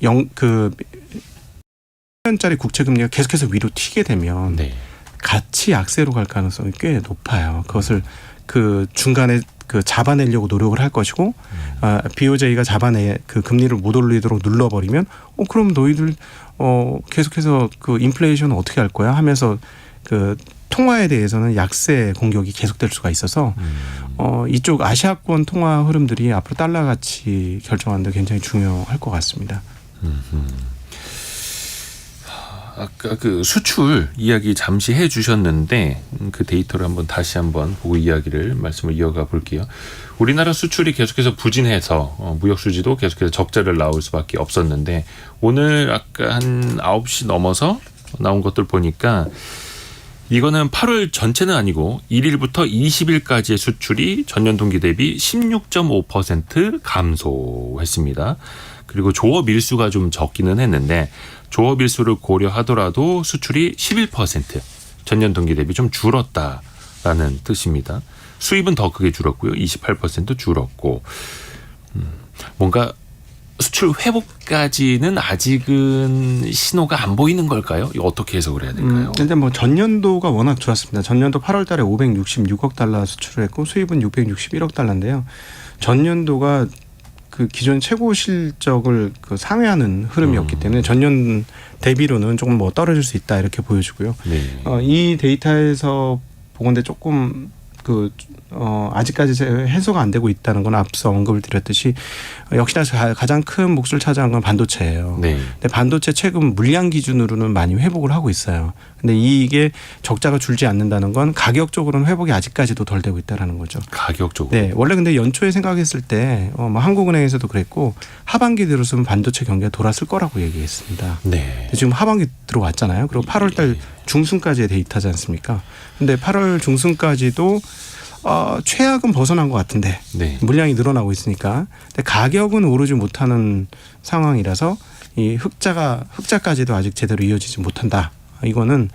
10년짜리 국채 금리가 계속해서 위로 튀게 되면 네. 같이 약세로 갈 가능성이 꽤 높아요. 그것을 그 중간에 그 잡아내려고 노력을 할 것이고, BOJ가 그 금리를 못 올리도록 눌러버리면, 그럼 너희들 계속해서 그 인플레이션은 어떻게 할 거야 하면서 그 통화에 대해서는 약세 공격이 계속될 수가 있어서 이쪽 아시아권 통화 흐름들이 앞으로 달러 가치 결정하는 데 굉장히 중요할 것 같습니다. 아까 그 수출 이야기 잠시 해주셨는데 그 데이터를 다시 한번 보고 말씀을 이어가 볼게요. 우리나라 수출이 계속해서 부진해서 무역 수지도 계속해서 적자를 나올 수밖에 없었는데 오늘 아까 한 9시 넘어서 나온 것들 보니까 이거는 8월 전체는 아니고 1일부터 20일까지의 수출이 전년 동기 대비 16.5% 감소했습니다. 그리고 조업 일수가 좀 적기는 했는데 조업 일수를 고려하더라도 수출이 11% 전년 동기 대비 좀 줄었다라는 뜻입니다. 수입은 더 크게 줄었고요. 28% 줄었고 뭔가 수출 회복까지는 아직은 신호가 안 보이는 걸까요? 이거 어떻게 해석을 해야 될까요? 일단 뭐 전년도가 워낙 좋았습니다. 전년도 8월 달에 566억 달러 수출을 했고 수입은 661억 달러인데요. 전년도가 그 기존 최고 실적을 그 상회하는 흐름이었기 때문에 전년 대비로는 조금 뭐 떨어질 수 있다 이렇게 보여지고요. 네. 이 데이터에서 보건대 조금 아직까지 해소가 안 되고 있다는 건 앞서 언급을 드렸듯이 역시나 가장 큰 몫을 차지한 건 반도체예요. 네. 근데 반도체 최근 물량 기준으로는 많이 회복을 하고 있어요. 근데 이게 적자가 줄지 않는다는 건 가격적으로는 회복이 아직까지도 덜 되고 있다는 거죠. 가격적으로. 네, 원래 근데 연초에 생각했을 때 뭐 한국은행에서도 그랬고 하반기 들어서면 반도체 경기가 돌았을 거라고 얘기했습니다. 네. 근데 지금 하반기 들어왔잖아요. 그리고 8월달 중순까지의 데이터지 않습니까? 근데 8월 중순까지도 최악은 벗어난 것 같은데 네. 물량이 늘어나고 있으니까 근데 가격은 오르지 못하는 상황이라서 이 흑자까지도 아직 제대로 이어지지 못한다. 이거는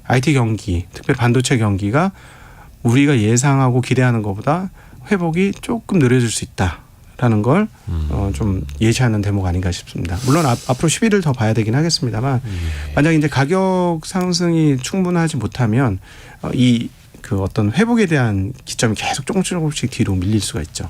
IT 경기, 특별히 반도체 경기가 우리가 예상하고 기대하는 것보다 회복이 조금 느려질 수 있다라는 걸 좀 예시하는 대목 아닌가 싶습니다. 물론 앞으로 10일을 더 봐야 되긴 하겠습니다만 만약 이제 가격 상승이 충분하지 못하면 그 어떤 회복에 대한 기점이 계속 조금씩 뒤로 밀릴 수가 있죠.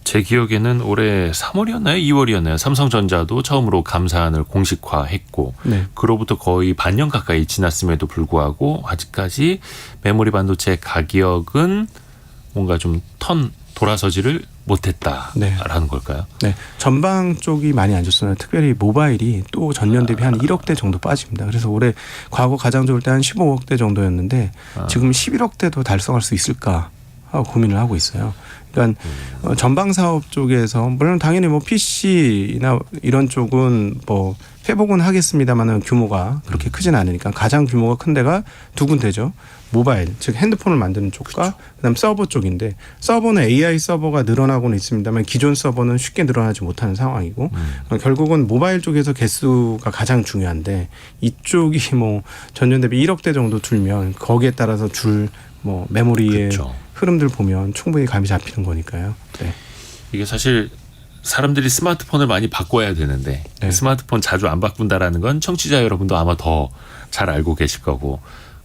제 기억에는 올해 3월이었나요? 2월이었나요? 삼성전자도 처음으로 감사안을 공식화했고 네. 그로부터 거의 반년 가까이 지났음에도 불구하고 아직까지 메모리 반도체 가격은 뭔가 좀 돌아서지를 못했다라는 네. 걸까요? 네, 전방 쪽이 많이 안 좋잖아요. 특별히 모바일이 또 전년 대비 한 1억대 정도 빠집니다. 그래서 올해 과거 가장 좋을 때 한 15억대 정도였는데 지금 11억대도 달성할 수 있을까 하고 고민을 하고 있어요. 그러니까 전방 사업 쪽에서 물론 당연히 뭐 PC나 이런 쪽은 뭐 회복은 하겠습니다만은 규모가 그렇게 크진 않으니까 가장 규모가 큰 데가 두 군데죠. 모바일, 즉 핸드폰을 만드는 쪽과 그렇죠. 그다음 서버 쪽인데 서버는 AI 서버가 늘어나고는 있습니다만 기존 서버는 쉽게 늘어나지 못하는 상황이고 결국은 모바일 쪽에서 개수가 가장 중요한데 이쪽이 뭐 전년 대비 1억대 정도 줄면 거기에 따라서 뭐 메모리의 그렇죠. 흐름들 보면 충분히 감이 잡히는 거니까요. 네. 이게 사실 사람들이 스마트폰을 많이 바꿔야 되는데 네. 스마트폰 자주 안 바꾼다라는 건 청취자 여러분도 아마 더 잘 알고 계실 거고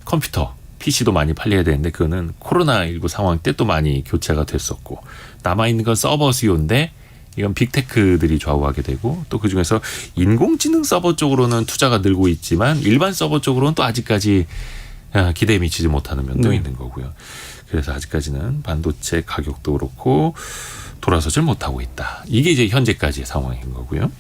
컴퓨터, PC도 많이 팔려야 되는데 그거는 코로나19 상황 때 또 많이 교체가 됐었고 남아있는 건 서버 수요인데 이건 빅테크들이 좌우하게 되고 또 그중에서 인공지능 서버 쪽으로는 투자가 늘고 있지만 일반 서버 쪽으로는 또 아직까지 기대에 미치지 못하는 면도 네. 있는 거고요. 그래서 아직까지는 반도체 가격도 그렇고 돌아서질 못하고 있다. 이게 이제 현재까지의 상황인 거고요.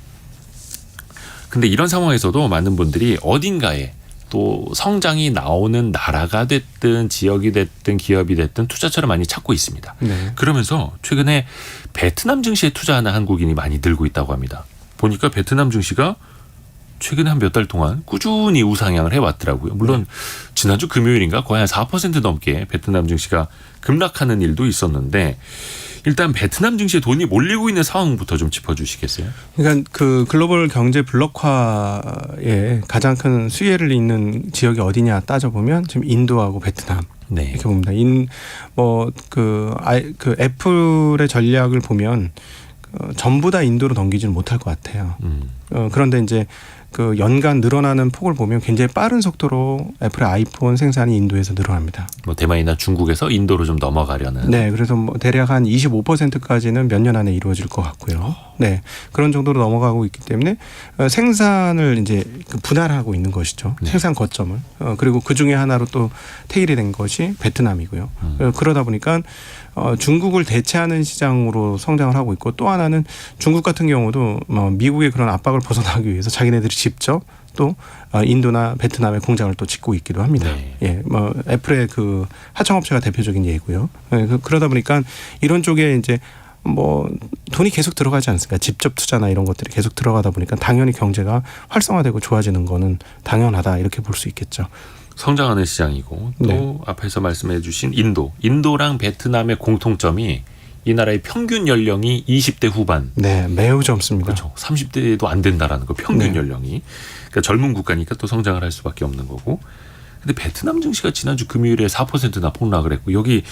근데 이런 상황에서도 많은 분들이 어딘가에 또 성장이 나오는 나라가 됐든 지역이 됐든 기업이 됐든 투자처를 많이 찾고 있습니다. 네. 그러면서 최근에 베트남 증시에 투자하는 한국인이 많이 늘고 있다고 합니다. 보니까 베트남 증시가 최근에 한 몇 달 동안 꾸준히 우상향을 해왔더라고요. 물론 지난주 금요일인가 거의 한 4% 넘게 베트남 증시가 급락하는 일도 있었는데 일단 베트남 증시에 돈이 몰리고 있는 상황부터 좀 짚어주시겠어요? 그러니까 그 글로벌 경제 블록화에 가장 큰 수혜를 잇는 지역이 어디냐 따져보면 지금 인도하고 베트남 네. 이렇게 봅니다. 그 애플의 전략을 보면 전부 다 인도로 넘기지는 못할 것 같아요. 그런데 이제 그 연간 늘어나는 폭을 보면 굉장히 빠른 속도로 애플의 아이폰 생산이 인도에서 늘어납니다. 뭐 대만이나 중국에서 인도로 좀 넘어가려는. 네, 그래서 뭐 대략 한 25%까지는 몇 년 안에 이루어질 것 같고요. 네, 그런 정도로 넘어가고 있기 때문에 생산을 이제 분할하고 있는 것이죠. 네. 생산 거점을. 그리고 그 중에 하나로 또 테일이 된 것이 베트남이고요. 그러다 보니까 중국을 대체하는 시장으로 성장을 하고 있고 또 하나는 중국 같은 경우도 미국의 그런 압박을 벗어나기 위해서 자기네들이 직접 또 인도나 베트남에 공장을 또 짓고 있기도 합니다. 네. 예, 뭐 애플의 그 하청업체가 대표적인 예고요. 예, 그러다 보니까 이런 쪽에 이제 뭐 돈이 계속 들어가지 않습니까? 직접 투자나 이런 것들이 계속 들어가다 보니까 당연히 경제가 활성화되고 좋아지는 거는 당연하다 이렇게 볼 수 있겠죠. 성장하는 시장이고 또 네. 앞에서 말씀해 주신 인도랑 베트남의 공통점이 이 나라의 평균 연령이 20대 후반. 네, 매우 젊습니다. 그렇죠. 30대도 안 된다라는 거 평균 네. 연령이. 그러니까 젊은 국가니까 또 성장을 할 수밖에 없는 거고. 근데 베트남 증시가 지난주 금요일에 4%나 폭락을 했고 여기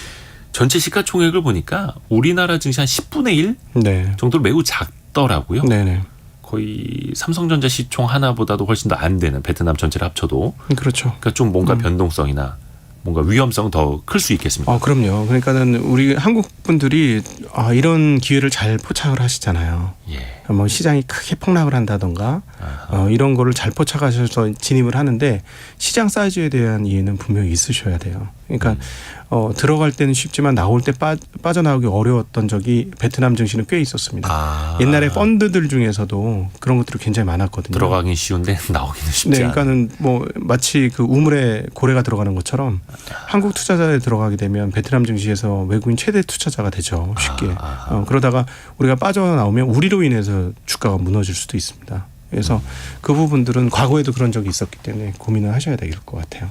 전체 시가총액을 보니까 우리나라 증시 한 10분의 1 네. 정도로 매우 작더라고요. 네네. 거의 삼성전자 시총 하나보다도 훨씬 더 안 되는 베트남 전체를 합쳐도. 그렇죠. 그러니까 좀 뭔가 변동성이나 뭔가 위험성 더 클 수 있겠습니다. 그럼요. 그러니까는 우리 한국 분들이 이런 기회를 잘 포착을 하시잖아요. 예. 뭐 시장이 크게 폭락을 한다던가 이런 거를 잘 포착하셔서 진입을 하는데 시장 사이즈에 대한 이해는 분명히 있으셔야 돼요. 그러니까 들어갈 때는 쉽지만 나올 때 빠져나오기 어려웠던 적이 베트남 증시는 꽤 있었습니다. 옛날에 펀드들 중에서도 그런 것들이 굉장히 많았거든요. 들어가긴 쉬운데 나오기는 쉽지 네, 않아요. 그러니까는 뭐 마치 그 우물에 고래가 들어가는 것처럼 한국 투자자에 들어가게 되면 베트남 증시에서 외국인 최대 투자자가 되죠. 쉽게. 그러다가 우리가 빠져나오면 우리로 인해서 주가가 무너질 수도 있습니다. 그래서 그 부분들은 과거에도 그런 적이 있었기 때문에 고민을 하셔야 될 것 같아요.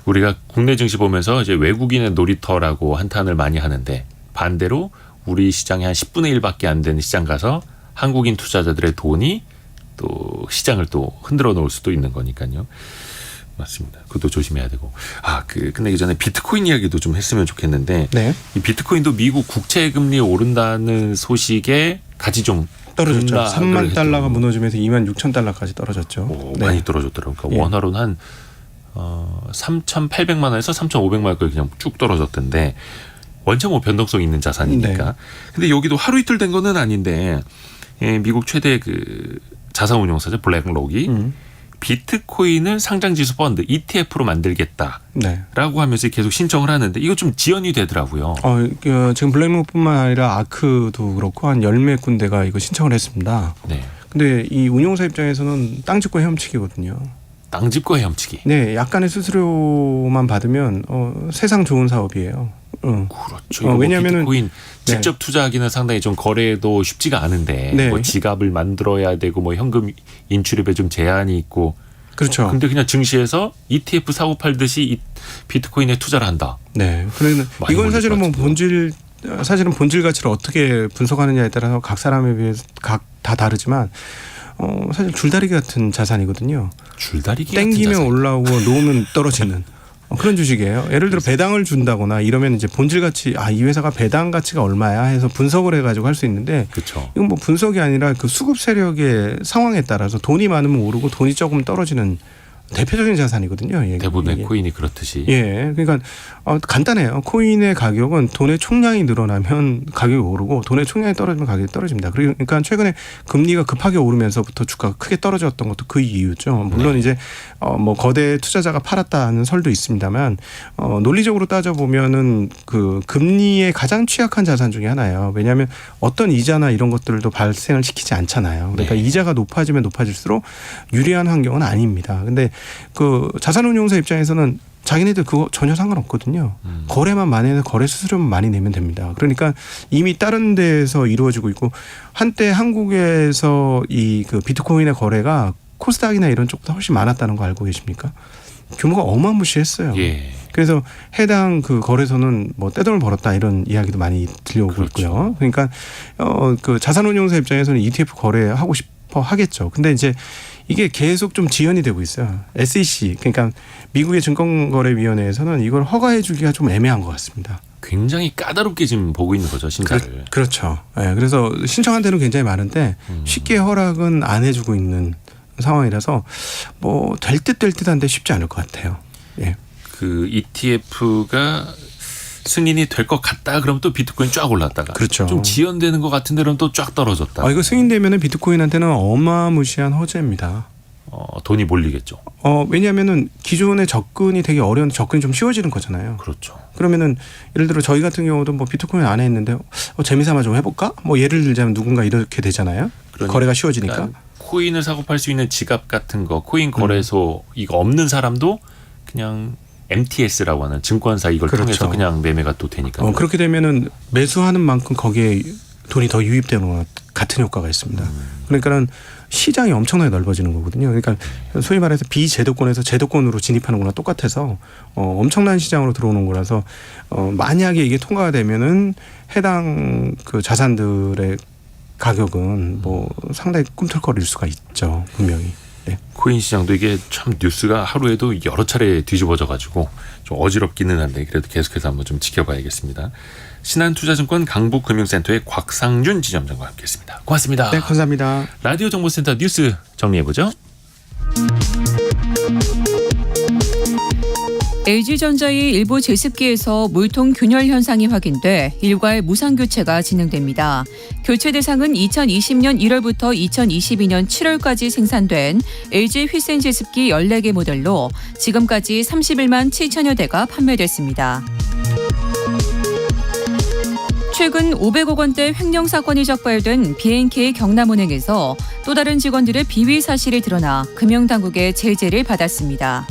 우리가 국내 증시 보면서 이제 외국인의 놀이터라고 한탄을 많이 하는데 반대로 우리 시장이 한 10분의 1밖에 안 되는 시장 가서 한국인 투자자들의 돈이 또 시장을 또 흔들어 놓을 수도 있는 거니까요. 맞습니다. 그것도 조심해야 되고. 끝내기 전에 비트코인 이야기도 좀 했으면 좋겠는데 네. 이 비트코인도 미국 국채 금리 오른다는 소식에 같이 좀 떨어졌죠. 급락을 3만 달러가 했더라고요. 무너지면서 2만 6천 달러까지 떨어졌죠. 네. 많이 떨어졌더라고요. 그러니까 예. 원화로는 한 3,800만 원에서 3,500만 원까지 그냥 쭉 떨어졌던데 원체 뭐 변동성 있는 자산이니까. 네. 근데 여기도 하루 이틀 된 거는 아닌데 미국 최대 그 자산운용사죠 블랙록이 비트코인을 상장지수 펀드 ETF로 만들겠다라고 네. 하면서 계속 신청을 하는데 이거 좀 지연이 되더라고요. 지금 블랙록뿐만 아니라 아크도 그렇고 한 10몇 군데가 이거 신청을 했습니다. 네. 근데 이 운용사 입장에서는 땅 짓고 헤엄치기거든요. 땅집과 헤엄치기. 네, 약간의 수수료만 받으면 세상 좋은 사업이에요. 그렇죠. 이거 왜냐하면은 비트코인 직접 투자하기는 상당히 좀 거래도 쉽지가 않은데 네. 뭐 지갑을 만들어야 되고 뭐 현금 인출입에 좀 제한이 있고. 그렇죠. 근데 그냥 증시에서 ETF 사고 팔듯이 이 비트코인에 투자를 한다. 네. 그러면 많이 이건 몰릴 사실은 것 뭐 같은데요. 본질 가치를 어떻게 분석하느냐에 따라서 각 사람에 비해서 다 다르지만 사실 줄다리기 같은 자산이거든요. 줄다리기 같은 땡기면 자산. 올라오고 놓으면 떨어지는 그런 주식이에요. 예를 들어 배당을 준다거나 이러면 이제 본질 가치 이 회사가 배당 가치가 얼마야 해서 분석을 해가지고 할 수 있는데 그렇죠. 이건 뭐 분석이 아니라 그 수급 세력의 상황에 따라서 돈이 많으면 오르고 돈이 조금 떨어지는 대표적인 자산이거든요. 대부분의 이게. 코인이 그렇듯이. 예, 그러니까 간단해요. 코인의 가격은 돈의 총량이 늘어나면 가격이 오르고 돈의 총량이 떨어지면 가격이 떨어집니다. 그러니까 최근에 금리가 급하게 오르면서부터 주가가 크게 떨어졌던 것도 그 이유죠. 물론 이제 뭐 거대 투자자가 팔았다는 설도 있습니다만 논리적으로 따져 보면은 그 금리에 가장 취약한 자산 중에 하나예요. 왜냐하면 어떤 이자나 이런 것들도 발생을 시키지 않잖아요. 그러니까 이자가 높아지면 높아질수록 유리한 환경은 아닙니다. 근데 그 자산운용사 입장에서는 자기네들 그거 전혀 상관없거든요. 거래만 많이 해서 거래 수수료만 많이 내면 됩니다. 그러니까 이미 다른 데에서 이루어지고 있고 한때 한국에서 이 그 비트코인의 거래가 코스닥이나 이런 쪽보다 훨씬 많았다는 거 알고 계십니까? 규모가 어마무시했어요. 예. 그래서 해당 그 거래소는 뭐 떼돈을 벌었다 이런 이야기도 많이 들려오고 그렇죠. 있고요. 그러니까 그 자산운용사 입장에서는 ETF 거래하고 싶어 하겠죠. 근데 이제 이게 계속 좀 지연이 되고 있어요. SEC 그러니까 미국의 증권거래위원회에서는 이걸 허가해주기가 좀 애매한 것 같습니다. 굉장히 까다롭게 지금 보고 있는 거죠, 심사를. 그렇죠. 네, 그래서 신청한 데는 굉장히 많은데 쉽게 허락은 안 해주고 있는 상황이라서 뭐 될 듯 될 듯한데 쉽지 않을 것 같아요. 예. 그 ETF가 승인이 될 것 같다 그러면 또 비트코인 쫙 올랐다가 그렇죠. 좀 지연되는 것 같은데 그럼 또 쫙 떨어졌다. 이거 승인되면은 비트코인한테는 어마무시한 호재입니다. 돈이 몰리겠죠. 왜냐하면은 기존에 접근이 되게 어려운데 접근이 좀 쉬워지는 거잖아요. 그렇죠. 그러면은 예를 들어 저희 같은 경우도 뭐 비트코인 안 했는데 재미삼아 좀 해볼까? 뭐 예를 들자면 누군가 이렇게 되잖아요. 그러니까 거래가 쉬워지니까. 코인을 사고 팔 수 있는 지갑 같은 거, 코인 거래소 이거 없는 사람도 그냥 MTS라고 하는 증권사 이걸 그렇죠. 통해서 그냥 매매가 또 되니까. 그렇게 되면은 매수하는 만큼 거기에 돈이 더 유입되는 것 같은 효과가 있습니다. 그러니까는 시장이 엄청나게 넓어지는 거거든요. 그러니까 소위 말해서 비제도권에서 제도권으로 진입하는 거나 똑같아서 엄청난 시장으로 들어오는 거라서 만약에 이게 통과가 되면은 해당 그 자산들의 가격은 뭐 상당히 꿈틀거릴 수가 있죠. 분명히. 네. 코인 시장도 이게 참 뉴스가 하루에도 여러 차례 뒤집어져 가지고 좀 어지럽기는 한데 그래도 계속해서 한번 좀 지켜봐야겠습니다. 신한투자증권 강북금융센터의 곽상준 지점장과 함께했습니다. 고맙습니다. 네, 감사합니다. 라디오 정보센터 뉴스 정리해보죠. LG전자의 일부 제습기에서 물통 균열 현상이 확인돼 일괄 무상 교체가 진행됩니다. 교체 대상은 2020년 1월부터 2022년 7월까지 생산된 LG 휘센 제습기 14개 모델로 지금까지 31만 7천여 대가 판매됐습니다. 최근 500억 원대 횡령 사건이 적발된 BNK 경남은행에서 또 다른 직원들의 비위 사실이 드러나 금융당국의 제재를 받았습니다.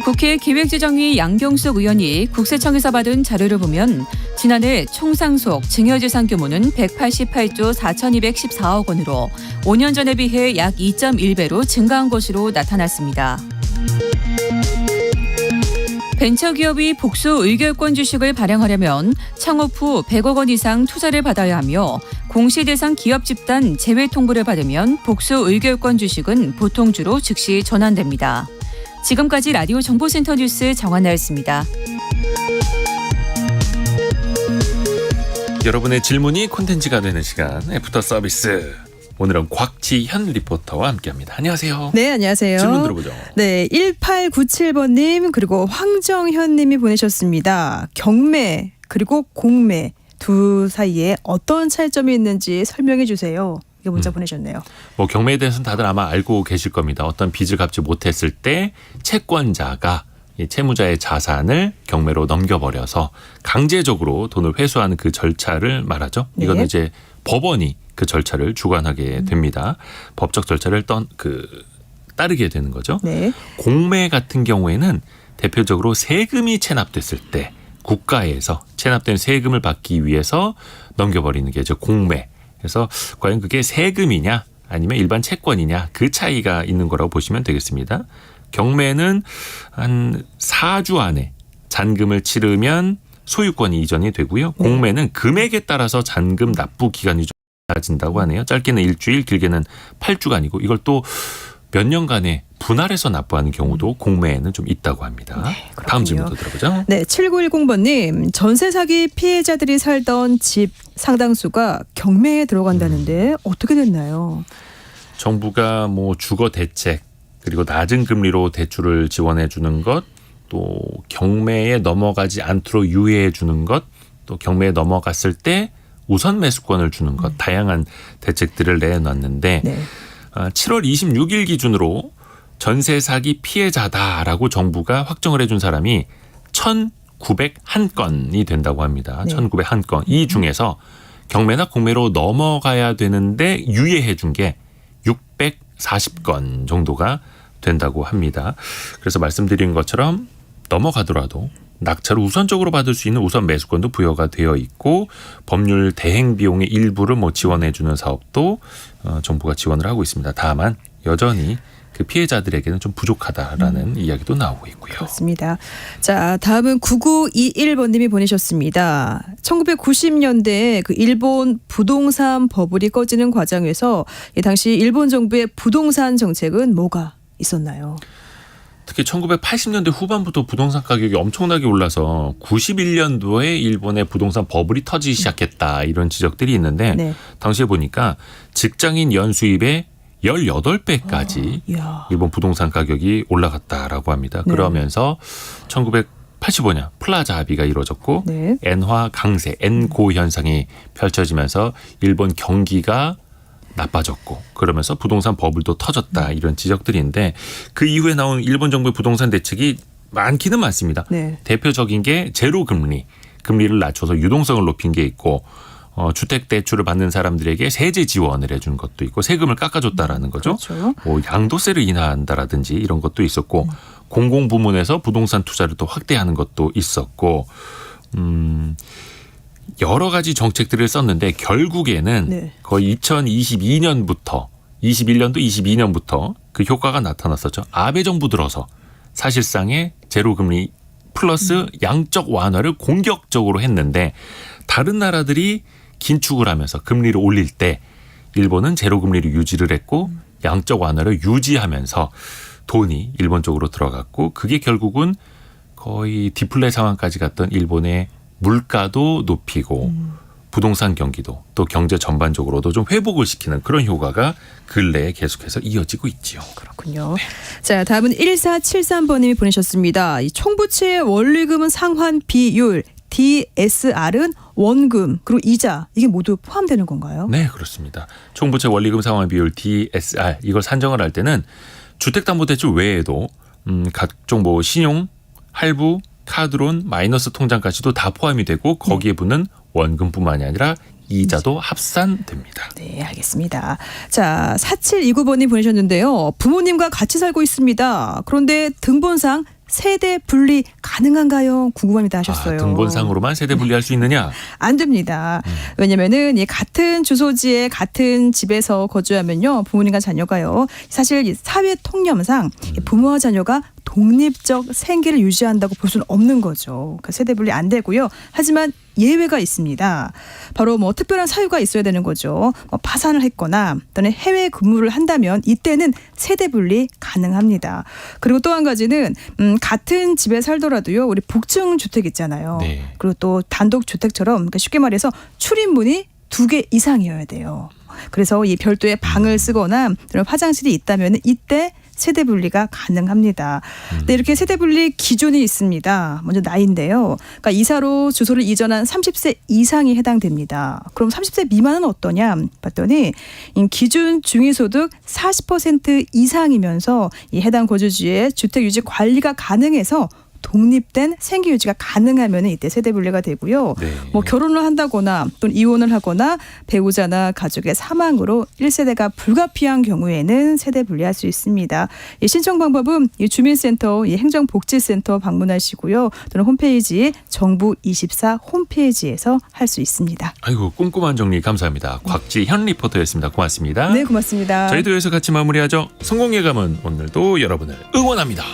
국회 기획재정위 양경숙 의원이 국세청에서 받은 자료를 보면 지난해 총상속 증여재산 규모는 188조 4,214억 원으로 5년 전에 비해 약 2.1배로 증가한 것으로 나타났습니다. 벤처기업이 복수 의결권 주식을 발행하려면 창업 후 100억 원 이상 투자를 받아야 하며 공시대상 기업 집단 제외 통보를 받으면 복수 의결권 주식은 보통주로 즉시 전환됩니다. 지금까지 라디오 정보센터 뉴스 정한나였습니다. 여러분의 질문이 콘텐츠가 되는 시간 애프터 서비스. 오늘은 곽지현 리포터와 함께합니다. 안녕하세요. 네, 안녕하세요. 질문 들어보죠. 네, 1897번님 그리고 황정현님이 보내셨습니다. 경매 그리고 공매 두 사이에 어떤 차이점이 있는지 설명해 주세요. 이게 문자 보내셨네요. 뭐 경매에 대해서는 다들 아마 알고 계실 겁니다. 어떤 빚을 갚지 못했을 때 채권자가 이 채무자의 자산을 경매로 넘겨버려서 강제적으로 돈을 회수하는 그 절차를 말하죠. 네. 이거는 이제 법원이 그 절차를 주관하게 됩니다. 법적 절차를 따르게 되는 거죠. 네. 공매 같은 경우에는 대표적으로 세금이 체납됐을 때 국가에서 체납된 세금을 받기 위해서 넘겨버리는 게 이제 공매. 그래서 과연 그게 세금이냐 아니면 일반 채권이냐 그 차이가 있는 거라고 보시면 되겠습니다. 경매는 한 4주 안에 잔금을 치르면 소유권이 이전이 되고요. 공매는 금액에 따라서 잔금 납부 기간이 좀 달라진다고 하네요. 짧게는 일주일, 길게는 8주간이고 이걸 또 몇 년간에 분할해서 납부하는 경우도 공매에는 좀 있다고 합니다. 네, 다음 그렇군요. 질문도 들어보죠. 네, 7910번님 전세 사기 피해자들이 살던 집 상당수가 경매에 들어간다는데 어떻게 됐나요? 정부가 뭐 주거 대책 그리고 낮은 금리로 대출을 지원해 주는 것, 또 경매에 넘어가지 않도록 유예해 주는 것, 또 경매에 넘어갔을 때 우선 매수권을 주는 것, 다양한 대책들을 내놨는데 네. 7월 26일 기준으로 전세 사기 피해자다라고 정부가 확정을 해준 사람이 1,901건이 된다고 합니다. 네. 1,901건. 이 중에서 경매나 공매로 넘어가야 되는데 유예해 준 게 640건 정도가 된다고 합니다. 그래서 말씀드린 것처럼 넘어가더라도 낙찰을 우선적으로 받을 수 있는 우선 매수권도 부여가 되어 있고 법률 대행 비용의 일부를 뭐 지원해 주는 사업도 정부가 지원을 하고 있습니다. 다만 여전히 그 피해자들에게는 좀 부족하다라는 이야기도 나오고 있고요. 그렇습니다. 자, 다음은 9921번님이 보내셨습니다. 1990년대에 그 일본 부동산 버블이 꺼지는 과정에서 이 당시 일본 정부의 부동산 정책은 뭐가 있었나요? 특히 1980년대 후반부터 부동산 가격이 엄청나게 올라서 91년도에 일본의 부동산 버블이 터지기 시작했다 이런 지적들이 있는데 네. 당시에 당시에 보니까 직장인 연수입의 18배까지 이야. 일본 부동산 가격이 올라갔다라고 합니다. 네. 그러면서 1985년 플라자 합의가 이루어졌고 네. 엔화 강세, 엔고 현상이 펼쳐지면서 일본 경기가 나빠졌고 그러면서 부동산 버블도 터졌다 이런 지적들인데 그 이후에 나온 일본 정부의 부동산 대책이 많기는 많습니다. 네. 대표적인 게 제로 금리, 금리를 낮춰서 유동성을 높인 게 있고 주택 대출을 받는 사람들에게 세제 지원을 해준 것도 있고 세금을 깎아줬다라는 거죠. 그렇죠. 뭐 양도세를 인하한다라든지 이런 것도 있었고 공공부문에서 부동산 투자를 또 확대하는 것도 있었고 여러 가지 정책들을 썼는데 결국에는 네. 거의 2022년부터 21년도 22년부터 그 효과가 나타났었죠. 아베 정부 들어서 사실상의 제로금리 플러스 양적 완화를 공격적으로 했는데 다른 나라들이 긴축을 하면서 금리를 올릴 때 일본은 제로금리를 유지를 했고 양적 완화를 유지하면서 돈이 일본 쪽으로 들어갔고 그게 결국은 거의 디플레 상황까지 갔던 일본의 물가도 높이고 부동산 경기도 또 경제 전반적으로도 좀 회복을 시키는 그런 효과가 근래에 계속해서 이어지고 있지요. 그렇군요. 자, 다음은 1473번님이 보내셨습니다. 이 총부채 원리금 상환 비율 DSR은 원금 그리고 이자 이게 모두 포함되는 건가요? 네, 그렇습니다. 총부채 원리금 상환 비율 DSR 이걸 산정을 할 때는 주택담보대출 외에도 각종 뭐 신용, 할부, 카드론, 마이너스 통장까지도 다 포함이 되고 거기에 붙는 원금뿐만이 아니라 이자도 합산됩니다. 네, 알겠습니다. 자, 4729번님 보내셨는데요. 부모님과 같이 살고 있습니다. 그런데 등본상 세대 분리 가능한가요? 궁금합니다 하셨어요. 등본상으로만 세대 분리할 수 있느냐? 안 됩니다. 왜냐면은 이 같은 주소지에 같은 집에서 거주하면요. 부모님과 자녀가요. 사실 이 사회 통념상 부모와 자녀가 독립적 생계를 유지한다고 볼 수는 없는 거죠. 그러니까 세대 분리 안 되고요. 하지만 예외가 있습니다. 바로 뭐 특별한 사유가 있어야 되는 거죠. 뭐 파산을 했거나 또는 해외 근무를 한다면 이때는 세대 분리 가능합니다. 그리고 또 한 가지는 같은 집에 살더라도요. 우리 복층 주택 있잖아요. 네. 그리고 또 단독 주택처럼 그러니까 쉽게 말해서 출입문이 2개 이상이어야 돼요. 그래서 이 별도의 방을 쓰거나 또는 화장실이 있다면 이때 세대 분리가 가능합니다. 네, 이렇게 세대 분리 기준이 있습니다. 먼저 나이인데요. 그러니까 이사로 주소를 이전한 30세 이상이 해당됩니다. 그럼 30세 미만은 어떠냐 봤더니 이 기준 중위소득 40% 이상이면서 이 해당 거주지에 주택 유지 관리가 가능해서 독립된 생계 유지가 가능하면 이때 세대 분리가 되고요. 네. 뭐 결혼을 한다거나 또는 이혼을 하거나 배우자나 가족의 사망으로 1세대가 불가피한 경우에는 세대 분리할 수 있습니다. 이 신청 방법은 이 주민센터, 이 행정복지센터 방문하시고요. 또는 홈페이지 정부24 홈페이지에서 할 수 있습니다. 아이고 꼼꼼한 정리 감사합니다. 곽지현 리포터였습니다. 고맙습니다. 네, 고맙습니다. 저희도 여기서 같이 마무리하죠. 성공예감은 오늘도 여러분을 응원합니다.